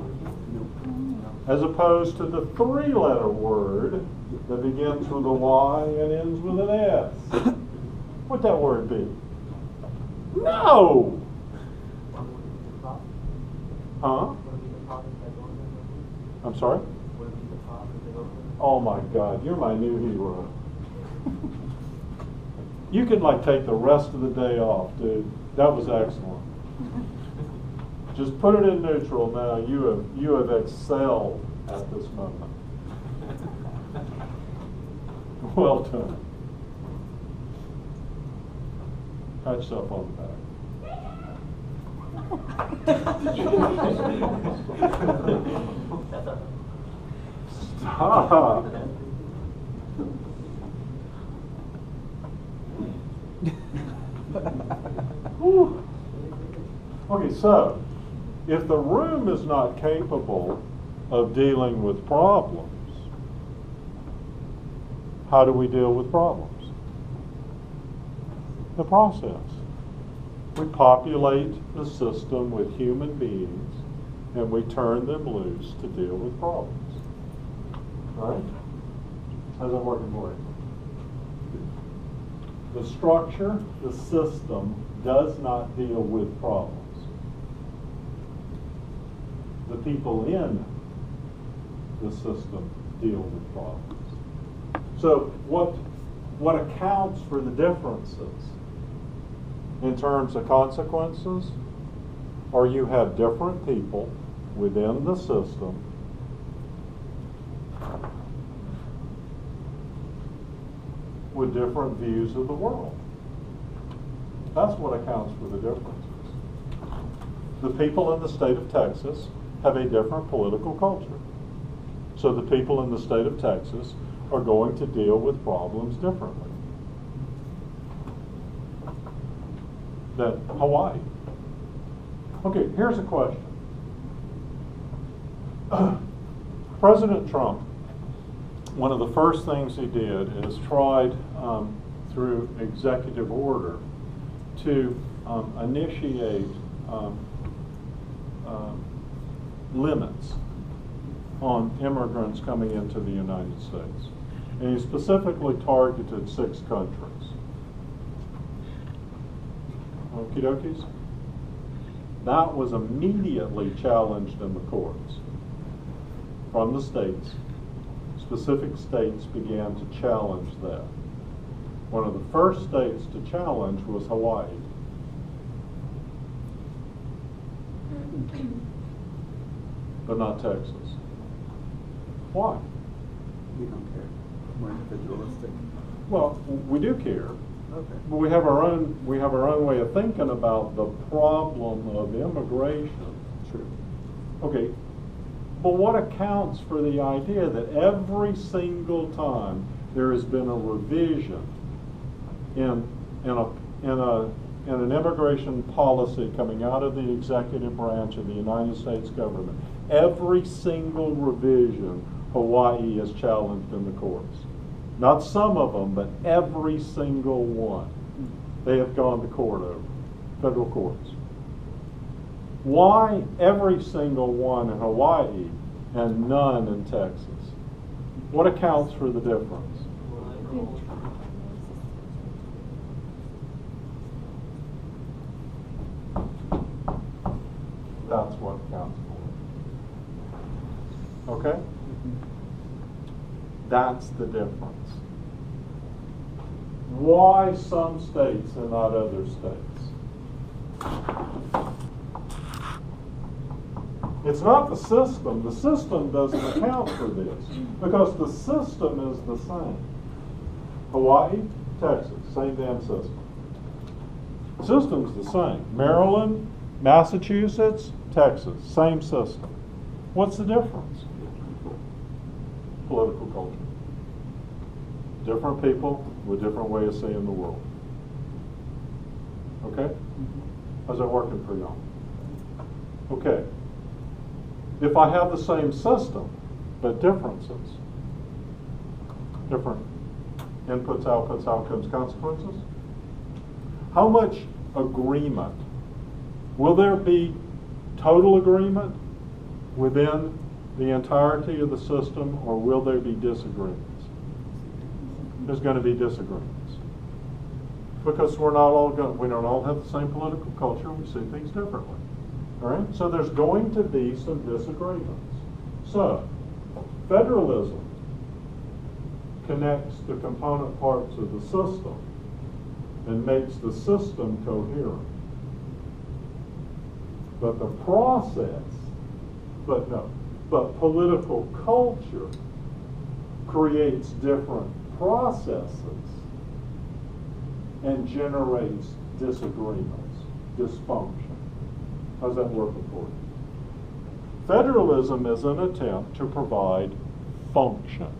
As opposed to the three-letter word that begins with a Y and ends with an S. What'd that word be? No! Huh? I'm sorry? Oh my God, you're my new hero. You can like take the rest of the day off, dude. That was excellent. Just put it in neutral now. You have excelled at this moment. Well done. Pat yourself on the back. Stop. Whew. Okay, so if the room is not capable of dealing with problems, how do we deal with problems? The process. We populate the system with human beings and we turn them loose to deal with problems. Right? How's that working for you? The structure, the system, does not deal with problems. The people in the system deal with problems. So what accounts for the differences in terms of consequences? Or you have different people within the system with different views of the world. That's what accounts for the differences. The people in the state of Texas have a different political culture. So the people in the state of Texas are going to deal with problems differently than Hawaii. Okay, here's a question. President Trump, one of the first things he did is tried through executive order to initiate limits on immigrants coming into the United States. And he specifically targeted 6 countries. Okie dokies? That was immediately challenged in the courts from the states. Specific states began to challenge that. One of the first states to challenge was Hawaii. But not Texas. Why? We don't care. We're individualistic. Well, we do care. Okay. But we have our own way of thinking about the problem of immigration. True. Okay, but what accounts for the idea that every single time there has been a revision in an immigration policy coming out of the executive branch of the United States government, every single revision Hawaii is challenged in the courts? Not some of them, but every single one. They have gone to court over, federal courts. Why every single one in Hawaii and none in Texas? What accounts for the difference? That's what accounts for it. Okay? That's the difference. Why some states and not other states? It's not the system. The system doesn't account for this because the system is the same. Hawaii, Texas, same damn system. The system's the same. Maryland, Massachusetts, Texas, same system. What's the difference? Political culture. Different people with different way of seeing the world. Okay? How's that working for y'all? Okay. If I have the same system, but differences, different inputs, outputs, outcomes, consequences, how much agreement? Will there be total agreement within the entirety of the system, or will there be disagreements? There's going to be disagreements because we don't all have the same political culture. We see things differently. All right, so there's going to be some disagreements. So federalism connects the component parts of the system and makes the system coherent. But the process, but political culture creates different processes and generates disagreements, dysfunction. How's that working for you? Federalism is an attempt to provide function,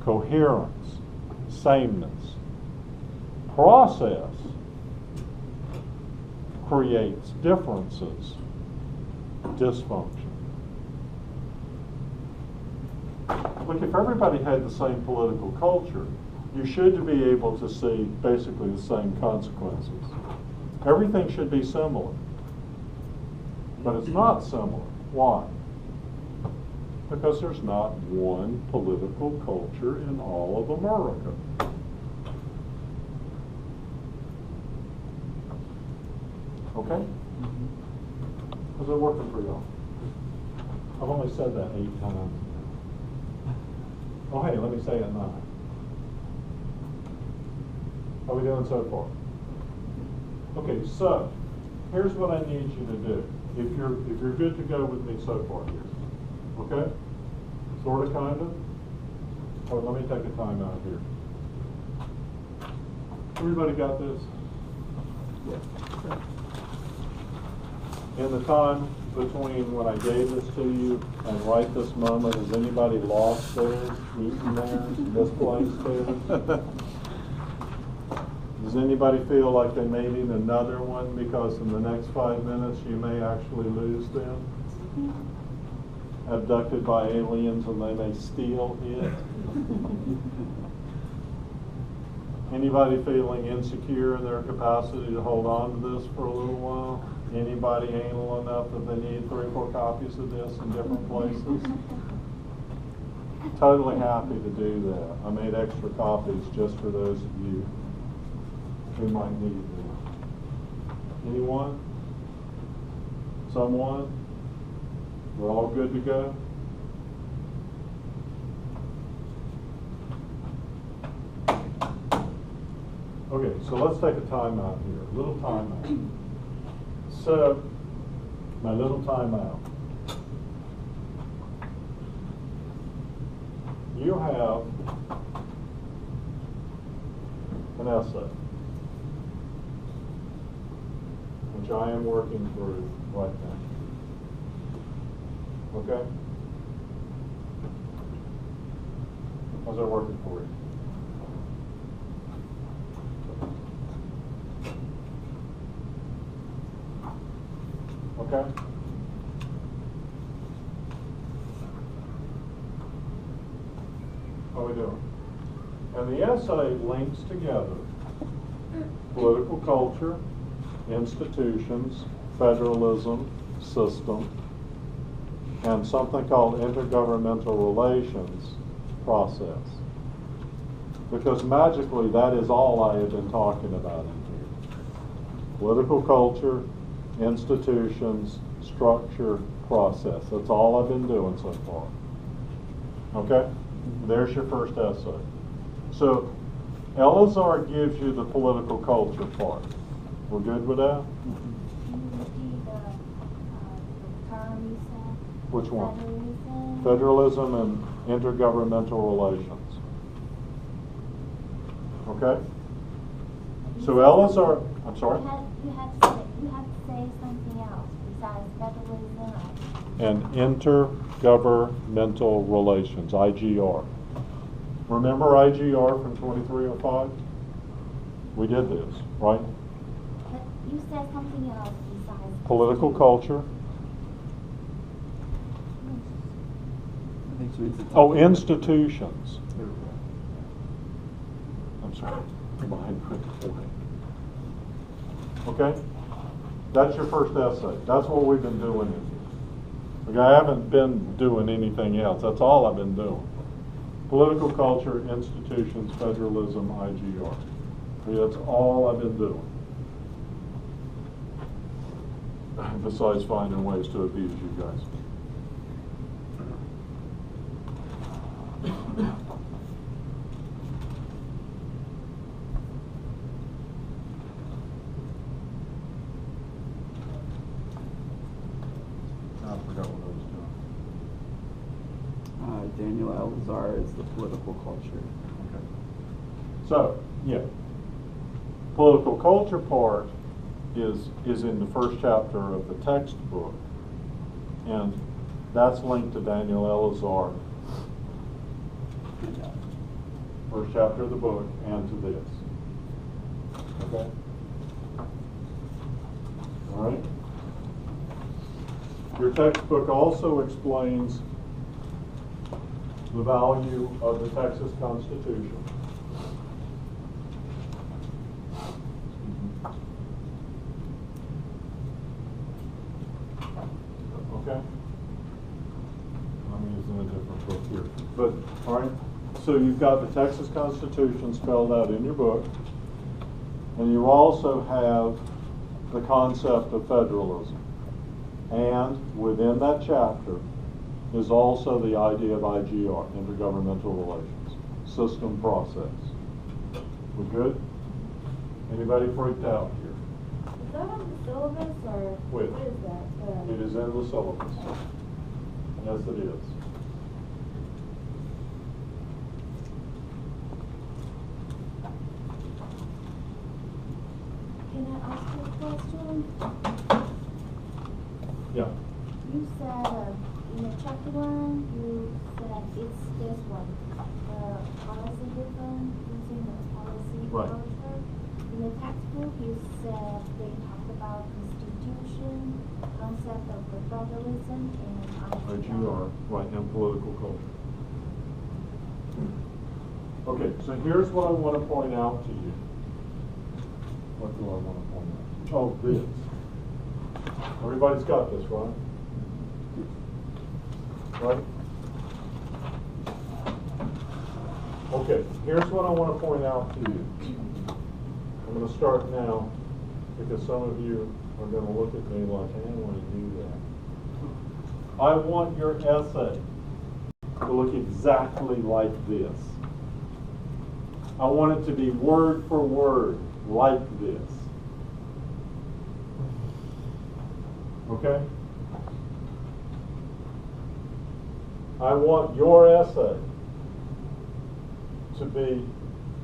coherence, sameness. Process creates differences, dysfunction. Look, if everybody had the same political culture, you should be able to see basically the same consequences. Everything should be similar. But it's not similar. Why? Because there's not one political culture in all of America. Okay? How's it working for y'all? I've only said that 8 times. Oh, hey, let me say it 9. How are we doing so far? Okay, so here's what I need you to do. If you're good to go with me so far here, okay? Sort of, kind of. Oh, let me take a time out here. Everybody got this? Yeah. In the time between when I gave this to you and right this moment, has anybody lost theirs, eaten theirs, misplaced theirs? Does anybody feel like they may need another one because in the next 5 minutes you may actually lose them? Abducted by aliens and they may steal it? Anybody feeling insecure in their capacity to hold on to this for a little while? Anybody anal enough that they need 3 or 4 copies of this in different places? Totally happy to do that. I made extra copies just for those of you who might need them. Anyone? Someone? We're all good to go? Okay, so let's take a timeout here, a little timeout. So, my little timeout. You have an essay, which I am working through right now. Okay? How's that working for you? Okay? How are we doing? And the essay links together political culture, institutions, federalism, system, and something called intergovernmental relations process. Because magically, that is all I have been talking about in here. Political culture, institutions, structure, process. That's all I've been doing so far. Okay? There's your first essay. So, Eleazar gives you the political culture part. We're good with that? Can you repeat the term you said? Which one? Federalism. Federalism and intergovernmental relations. Okay? So Eleazar, I'm sorry? You have to say something else besides federalism. And intergovernmental relations, IGR. Remember IGR from 2305? We did this, right? But you said something else besides. Political culture. I think she means the top. Oh, institutions. I'm sorry. Behind print. Okay? That's your first essay. That's what we've been doing in here. Okay, I haven't been doing anything else. That's all I've been doing. Political culture, institutions, federalism, IGR. Okay, that's all I've been doing. Besides finding ways to abuse you guys. I forgot what I was doing. Daniel Eleazar is the political culture. Okay. So, yeah. Political culture part is in the first chapter of the textbook. And that's linked to Daniel Eleazar, first chapter of the book, and to this. Okay? All right? Your textbook also explains the value of the Texas Constitution. Okay? I'm using a different book here. But, all right, so you've got the Texas Constitution spelled out in your book, and you also have the concept of federalism. And within that chapter is also the idea of IGR, intergovernmental relations, system process. We good? Anybody freaked out here? Is that on the syllabus or Which? what is that? It is in the syllabus. Yes, it is. Can I ask you a question? Yeah. You said in the chapter 1, you said it's this one, policy different, using the policy Right. culture. In the textbook, you said they talked about institution, concept of the federalism, and IGR, right, and political culture. Okay, so here's what I want to point out to you. What do I want to point out? Oh, this. Everybody's got this, right? Right? Okay, here's what I want to point out to you. I'm going to start now because some of you are going to look at me like, I don't want to do that. I want your essay to look exactly like this. I want it to be word for word like this. Okay? I want your essay to be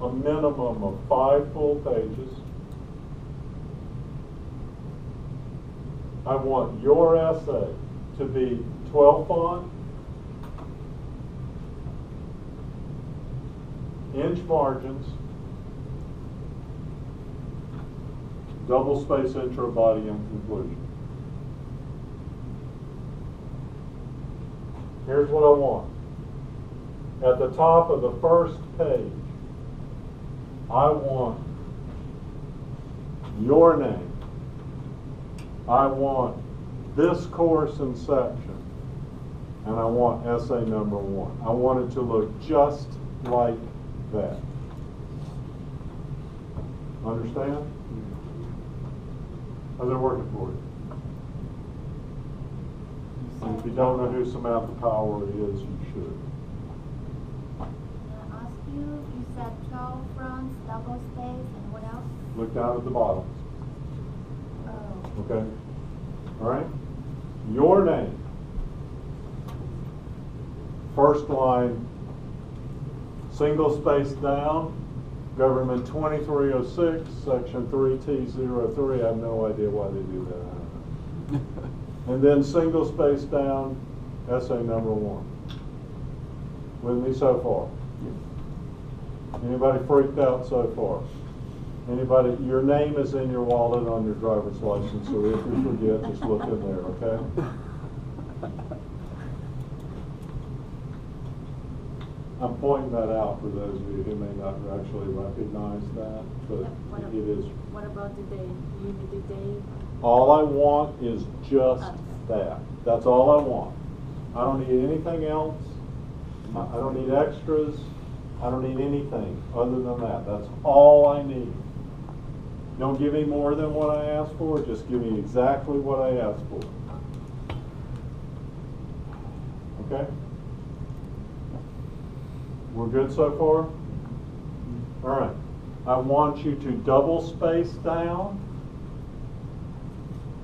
a minimum of 5 full pages. I want your essay to be 12 font, inch margins, double space intro, body, and conclusion. Here's what I want. At the top of the first page, I want your name. I want this course and section. And I want essay number 1. I want it to look just like that. Understand? How's it working for you? And if you don't know who Samantha Power is, you should. Can I ask you, you said 12 fronts, double space, and what else? Look down at the bottom. Oh. Okay? All right? Your name. First line, single space down, Government 2306, Section 3T03. I have no idea why they do that. I don't know. And then single space down, essay number 1. With me so far? Anybody freaked out so far? Anybody? Your name is in your wallet on your driver's license, so if you forget, just look in there, okay? I'm pointing that out for those of you who may not actually recognize that, but it is. What about the day? Unity Day? All I want is just that. That's all I want. I don't need anything else. I don't need extras. I don't need anything other than that. That's all I need. Don't give me more than what I asked for. Just give me exactly what I asked for. Okay? We're good so far? All right. I want you to double space down.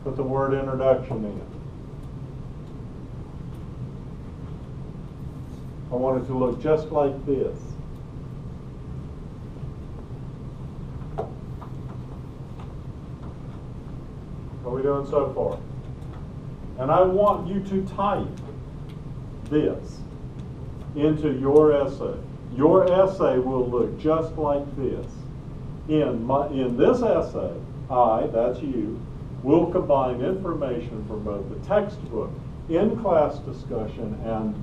Put the word introduction in. I want it to look just like this. How are we doing so far? And I want you to type this into your essay. Your essay will look just like this. In this essay, that's you, will combine information from both the textbook, in-class discussion, and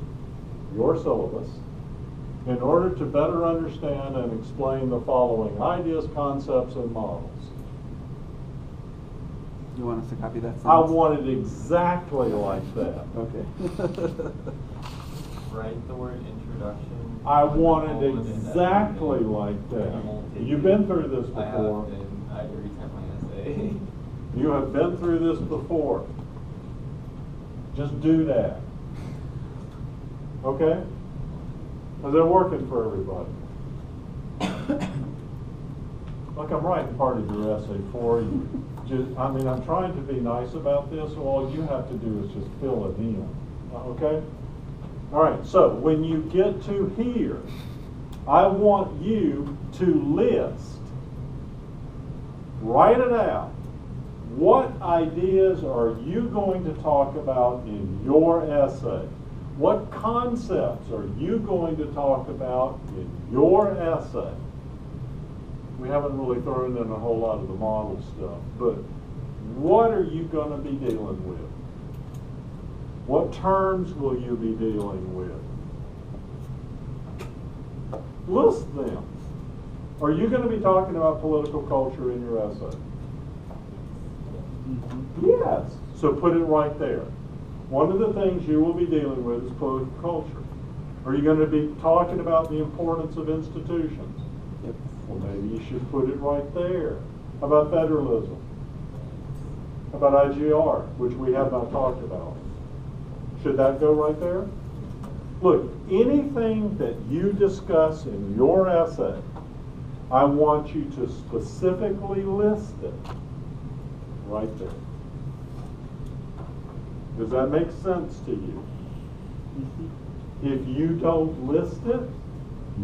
your syllabus in order to better understand and explain the following ideas, concepts, and models. You want us to copy that sentence? I want it exactly like that. Okay. Write the word introduction. I want it exactly like that. You've been through this I have, before. and I retype my essay. You have been through this before. Just do that. Okay? Is it working for everybody? Look, I'm writing part of your essay for you. I'm trying to be nice about this, so all you have to do is just fill it in. Okay? All right, so when you get to here, I want you to list, write it out. What ideas are you going to talk about in your essay? What concepts are you going to talk about in your essay? We haven't really thrown in a whole lot of the model stuff, but what are you going to be dealing with? What terms will you be dealing with? List them. Are you going to be talking about political culture in your essay? Yes. So put it right there. One of the things you will be dealing with is political culture. Are you going to be talking about the importance of institutions? Yep. Well, maybe you should put it right there. How about federalism? How about IGR, which we have not talked about? Should that go right there? Look, anything that you discuss in your essay, I want you to specifically list it right there. Does that make sense to you? If you don't list it,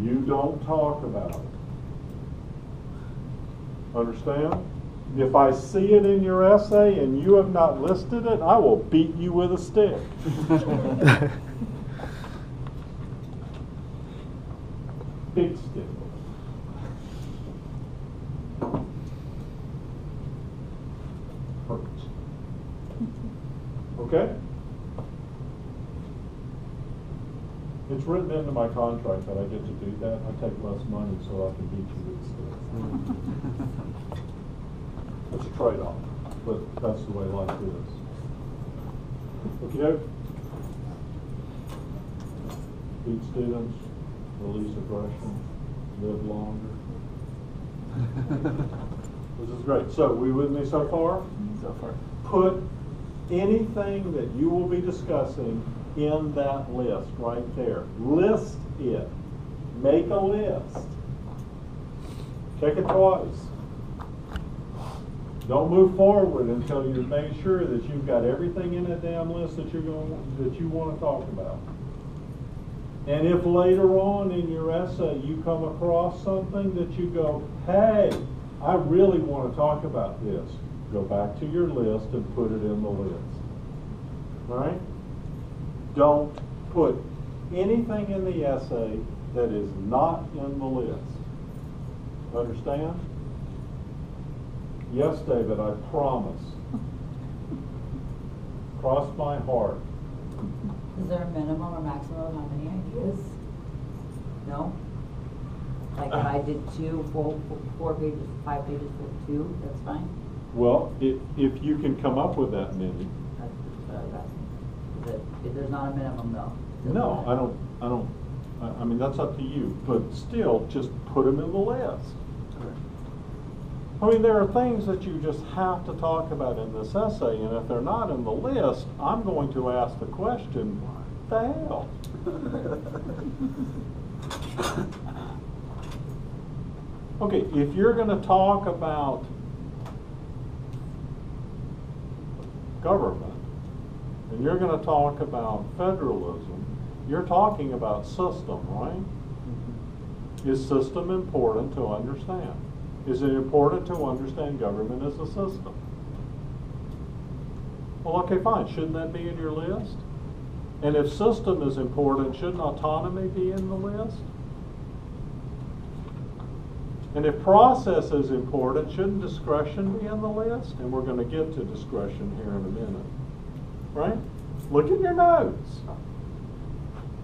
you don't talk about it. Understand? If I see it in your essay and you have not listed it, I will beat you with a stick. Big stick. Hurts. Okay? It's written into my contract that I get to do that. I take less money so I can beat you with a stick. It's a trade-off, but that's the way life is. Okay? Beat students, release aggression, live longer. This is great. So, we with me so far? So far. Put anything that you will be discussing in that list right there. List it. Make a list. Check it twice. Don't move forward until you've made sure that you've got everything in that damn list that you want to talk about. And if later on in your essay you come across something that you go, hey, I really want to talk about this, go back to your list and put it in the list. All right? Don't put anything in the essay that is not in the list. Understand? Yes, David, I promise. Cross my heart. Is there a minimum or maximum of how many ideas? No? Like if I did 4 pages, 5 pages for 2, that's fine? Well, if you can come up with that many. That's what I was asking. If there's not a minimum though? No, I mean, that's up to you, but still, just put them in the list. I mean, there are things that you just have to talk about in this essay, and if they're not in the list, I'm going to ask the question, what the hell? Okay, if you're going to talk about government, and you're going to talk about federalism, you're talking about system, right? Is system important to understand? Is it important to understand government as a system? Well, okay, fine. Shouldn't that be in your list? And if system is important, shouldn't autonomy be in the list? And if process is important, shouldn't discretion be in the list? And we're going to get to discretion here in a minute. Right? Look at your notes.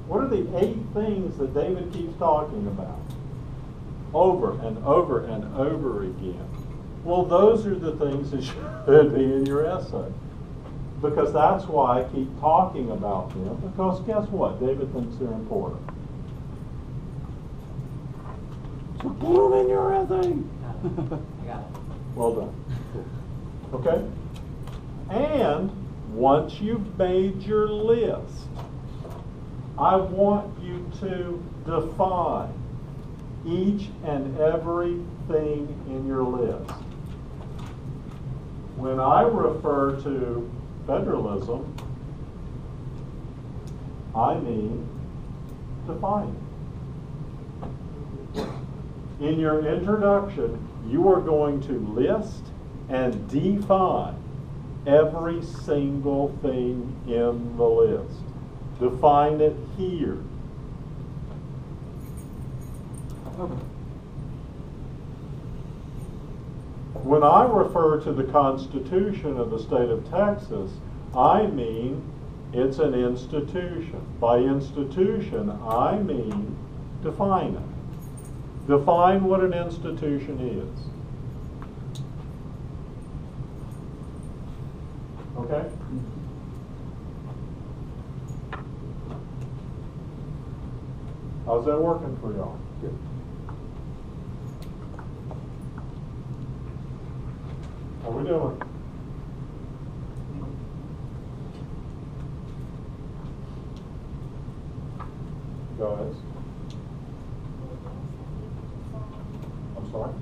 What are the 8 things that David keeps talking about? Over and over and over again. Well, those are the things that should be in your essay. Because that's why I keep talking about them. Because guess what? David thinks they're important. So put them in your essay. I got it. Well done. Okay? And once you've made your list, I want you to define each and everything in your list. When I refer to federalism, I mean define it. In your introduction, you are going to list and define every single thing in the list. Define it here. When I refer to the Constitution of the state of Texas, I mean it's an institution. By institution, I mean define it. Define what an institution is. Okay? How's that working for y'all? Good. How we doing? Guys, I'm sorry?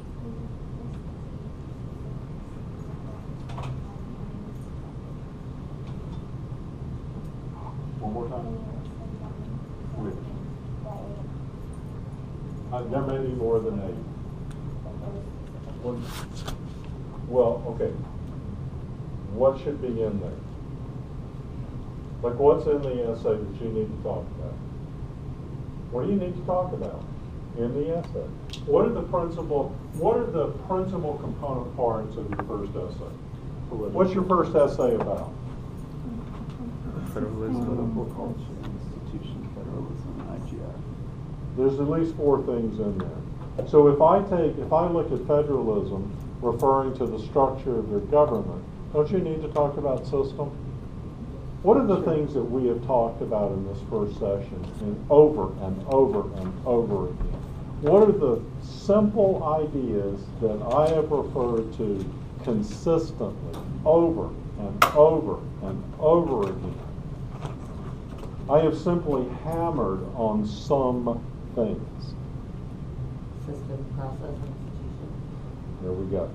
One more time? Which? There may be more than 8. Well, okay. What should be in there? Like, what's in the essay that you need to talk about? What do you need to talk about in the essay? What are the principal component parts of your first essay? What's your first essay about? Federalism. Political culture, institution, federalism, IGR. There's at least 4 things in there. So if I look at federalism referring to the structure of your government, don't you need to talk about system? What are the things that we have talked about in this first session and over and over and over again? What are the simple ideas that I have referred to consistently over and over and over again? I have simply hammered on some things. System, process, institution. There we go.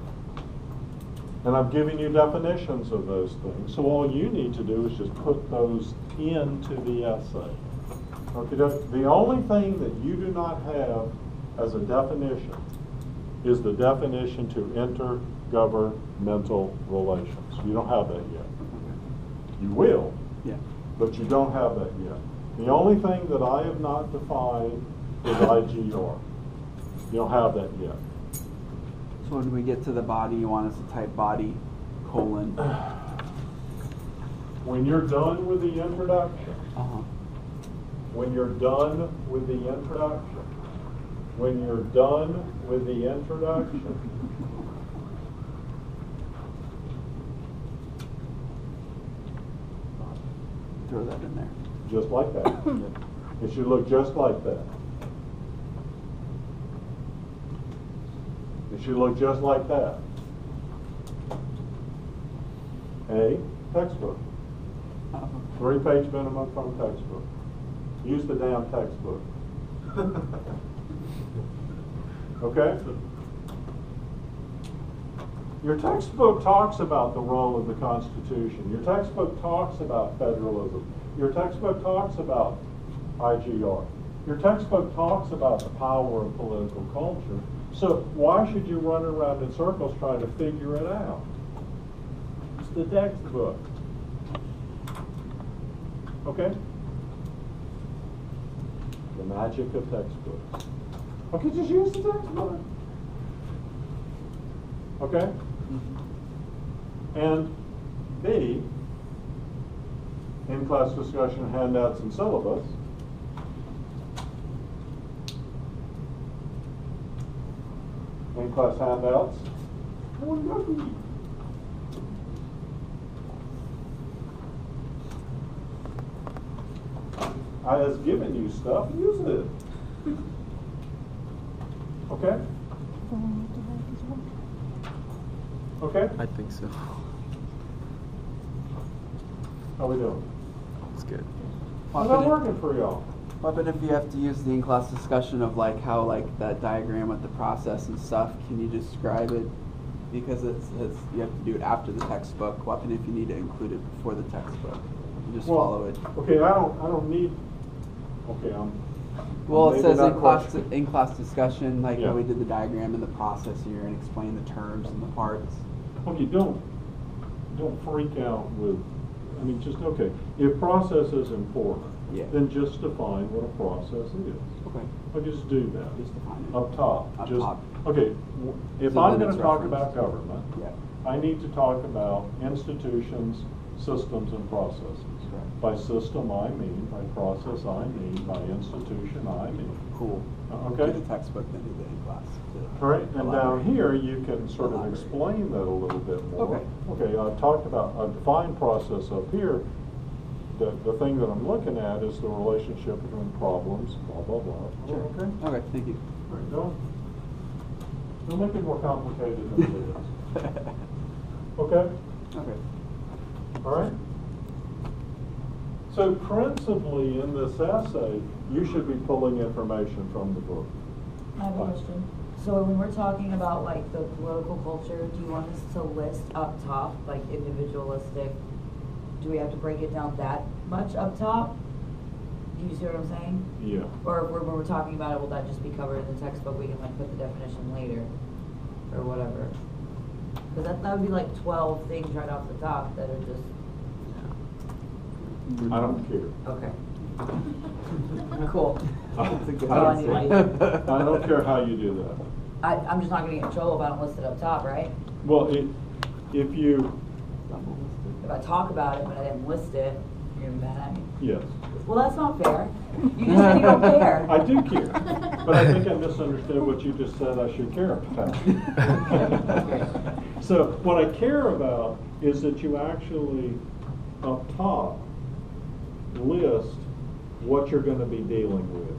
And I'm giving you definitions of those things. So all you need to do is just put those into the essay. Okay, the only thing that you do not have as a definition is the definition to intergovernmental relations. You don't have that yet. You will, Yeah. but you don't have that yet. The only thing that I have not defined is IGR. You don't have that yet. So when we get to the body, you want us to type body, colon. When you're done with the introduction, when you're done with the introduction, when you're done with the introduction, Throw that in there. just like that. It should look just like that. It should look just like that. A textbook. 3-page minimum from textbook. Use the damn textbook. Okay? Your textbook talks about the role of the Constitution. Your textbook talks about federalism. Your textbook talks about IGR. Your textbook talks about the power of political culture. So why should you run around in circles trying to figure it out? It's the textbook. Okay? The magic of textbooks. Okay, just use the textbook. Okay? And B, in-class discussion, handouts, and syllabus. In-class handouts. I has given you stuff, use it. Okay? Okay? I think so. How we doing? It's good. How's that working for y'all? But if you have to use the in-class discussion of like how like that diagram with the process and stuff, can you describe it? Because it's you have to do it after the textbook. What if you need to include it before the textbook? You just follow it. Okay, I don't need. Okay, Well, it maybe says not in-class discussion, like Yeah. how we did the diagram and the process here, and explain the terms and the parts. Okay, don't freak out with. I mean, just okay. If process is important, Yeah. then just define what a process is. Okay. Or just do that. Just define it. Up top. Up just, top. Okay, if So I'm then going to it's talk referenced. about government, Yeah. I need to talk about institutions, systems, and processes. Correct. By system, I mean, by process, I mean, by institution, I mean. Cool. Okay. Do the textbook, then do the in-class. All right, and down Elaborate. here, you can sort of Elaborate. explain that a little bit more. Okay. Okay, I've talked about a defined process up here. the thing that I'm looking at is the relationship between problems, blah, blah, blah. Sure. Okay? Okay, thank you. All right, don't make it more complicated than it is. Okay? Okay. All right? So principally in this essay, you should be pulling information from the book. I have a question. So when we're talking about like the political culture, do you want us to list up top, like individualistic? Do we have to break it down that much up top? Do you see what I'm saying? Yeah. Or when we're talking about it, will that just be covered in the textbook? We can like put the definition later or whatever. Because that would be like 12 things right off the top that are just, I don't care. okay. Cool. That's a good All I answer. need. I don't care how you do that. I'm just not gonna get in trouble if I don't list it up top, right? Well, if you, If I talk about it but I didn't list it, you're gonna be mad at me. yes. Well, that's not fair. You just said you don't care. I do care, but I think I misunderstood what you just said I should care about. Okay. So what I care about is that you actually, up top, list what you're going to be dealing with.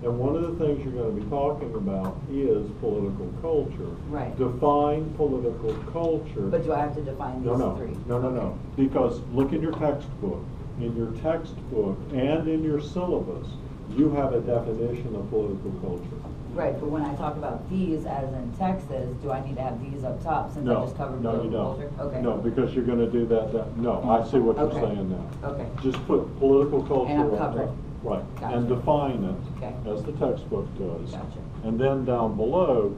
And one of the things you're going to be talking about is political culture. Right. Define political culture. But do I have to define these three? No. Because look in your textbook. In your textbook and in your syllabus, you have a definition of political culture. Right, but when I talk about these as in Texas, do I need to have these up top since I No, just covered no, you political don't. culture? Okay. No, because you're going to do that. No, I see what you're Okay. saying now. Okay. Just put political culture And I'm on covered. top. Right, Gotcha. and define it Okay. as the textbook does. Gotcha. And then down below,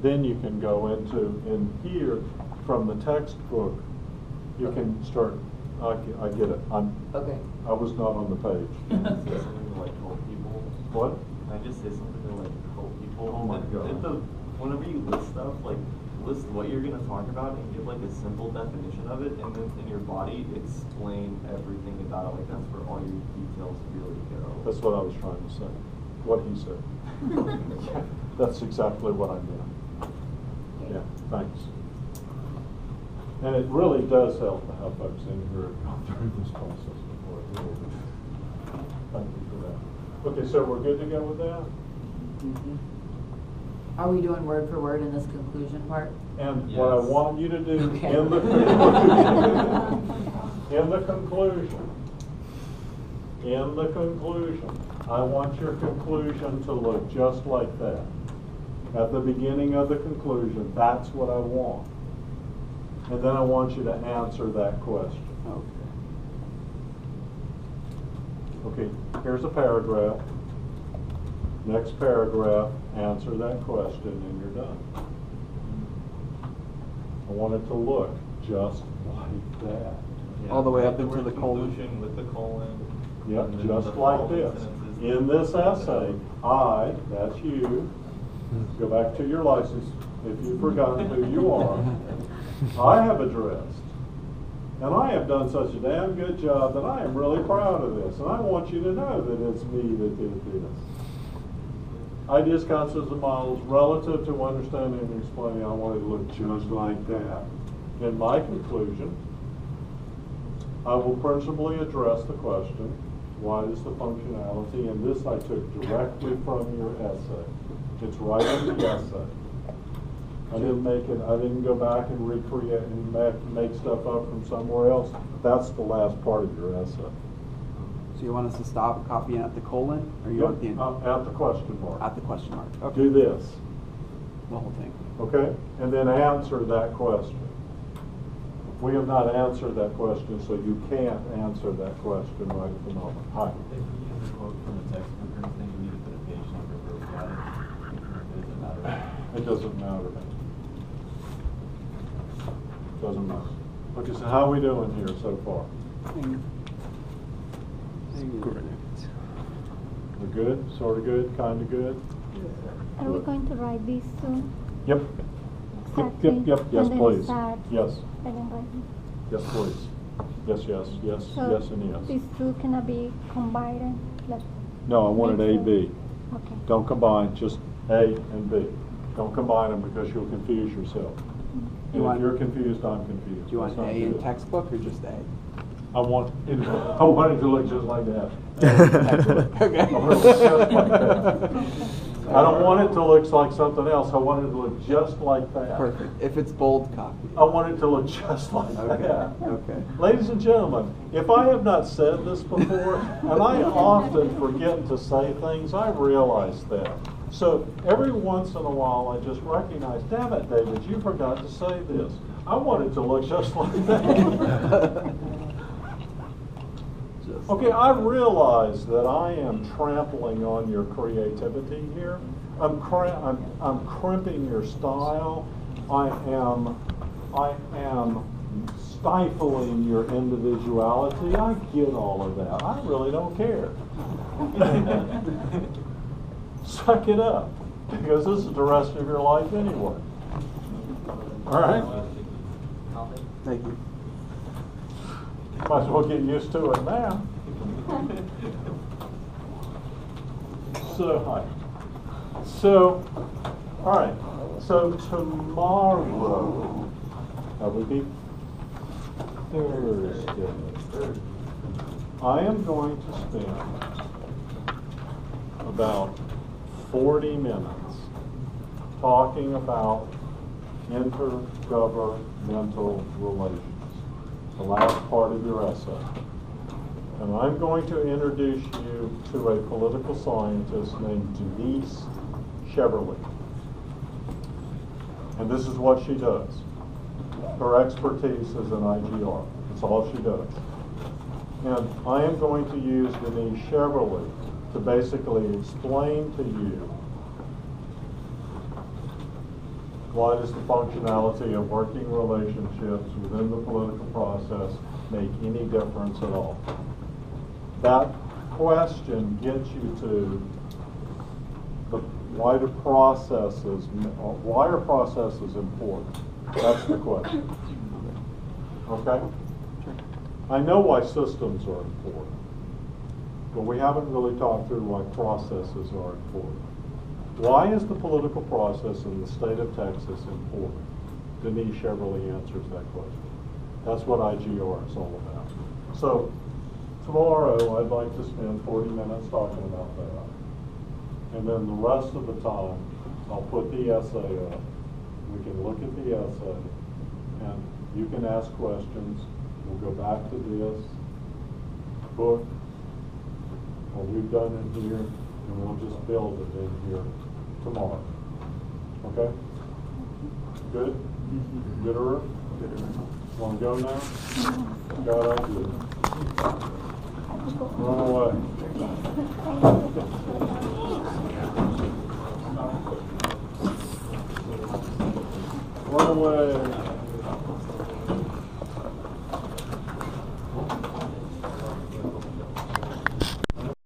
then you can go into, in here, from the textbook, you Okay. can start, I get it. Okay. I was not on the page. Can I say something to like help people? What? Can I just say something to like help people? Oh my God. Whenever you list stuff, like list what you're gonna talk about and give like a simple definition of it, and then in your body explain everything about it. Like that's where all your details really go. That's what I was trying to say. What he said. That's exactly what I meant. Yeah, thanks. And it really does help to have folks in here who've gone through this process before. It really does. Thank you for that. Okay, so we're good to go with that? Mhm. Are we doing word for word in this conclusion part? And what I Yes. want you to do Okay. in the conclusion, in the conclusion, I want your conclusion to look just like that. At the beginning of the conclusion, that's what I want. And then I want you to answer that question. Okay. Okay, here's a paragraph. Next paragraph, answer that question and you're done. I want it to look just like that. Yeah, All the way write up into word the colon? conclusion with the colon. Yep, and then just the like following this. sentences. In this essay, I, that's you, go back to your license if you've forgotten who you are, I have addressed. And I have done such a damn good job that I am really proud of this. And I want you to know that it's me that did this. Ideas, concepts, and models relative to understanding and explaining, I want it to look just like that. In my conclusion, I will principally address the question, what is the functionality? And this I took directly from your essay. It's right in the essay. I didn't make it, I didn't go back and recreate and make stuff up from somewhere else. That's the last part of your essay. So you want us to stop copying at the colon, or you want the At the question mark. at the question mark? Okay. Do this, The whole thing. okay? And then answer that question. We have not answered that question, so you can't answer that question right at the moment. Hi. If you use a quote from the textbook or anything, you need to put a page number where we got it. It doesn't matter. It doesn't matter. Doesn't matter. Okay, so how are we doing here so far? Correct. We're good? Sort of good? Kind of good? Are we going to write this soon? Yep. Exactly. Yes, And then please. start Yes. second writing. Yes, please. Yes, So yes, and yes. these two cannot be combined? Like, No, I wanted A, make B. Okay. Don't combine, just A and B. Don't combine them because you'll confuse yourself. You And if want- you're confused, I'm confused. Do you want That's not A in good. textbook or just A? I want it to look just like that. Okay. I want it to look just like that. I don't want it to look like something else. I want it to look just like that. Perfect. If it's bold copy. I want it to look just like Okay. that. Okay. Ladies and gentlemen, if I have not said this before, and I often forget to say things, I realize that. So every once in a while, I just recognize, damn it, David, you forgot to say this. I want it to look just like that. Okay, I realize that I am trampling on your creativity here. I'm crimping your style. I am stifling your individuality. I get all of that. I really don't care. Suck it up, because this is the rest of your life anyway. All right? Thank you. Might as well get used to it now. All right. So tomorrow, that would be Thursday. I am going to spend about 40 minutes talking about intergovernmental relations, the last part of your essay. And I'm going to introduce you to a political scientist named Denise Cheverly. And this is what she does. Her expertise is in IGR. That's all she does. And I am going to use Denise Cheverly to basically explain to you why does the functionality of working relationships within the political process make any difference at all. That question gets you to the why are processes important? That's the question. Okay? I know why systems are important, but we haven't really talked through why processes are important. Why is the political process in the state of Texas important? Denise Cheverly answers that question. That's what IGR is all about. So tomorrow I'd like to spend 40 minutes talking about that. And then the rest of the time I'll put the essay up. We can look at the essay and you can ask questions. We'll go back to this book, what we've done in here, and we'll just build it in here tomorrow. Okay? Good? Gooder? Want to go now? God, I do. Run away. Run away.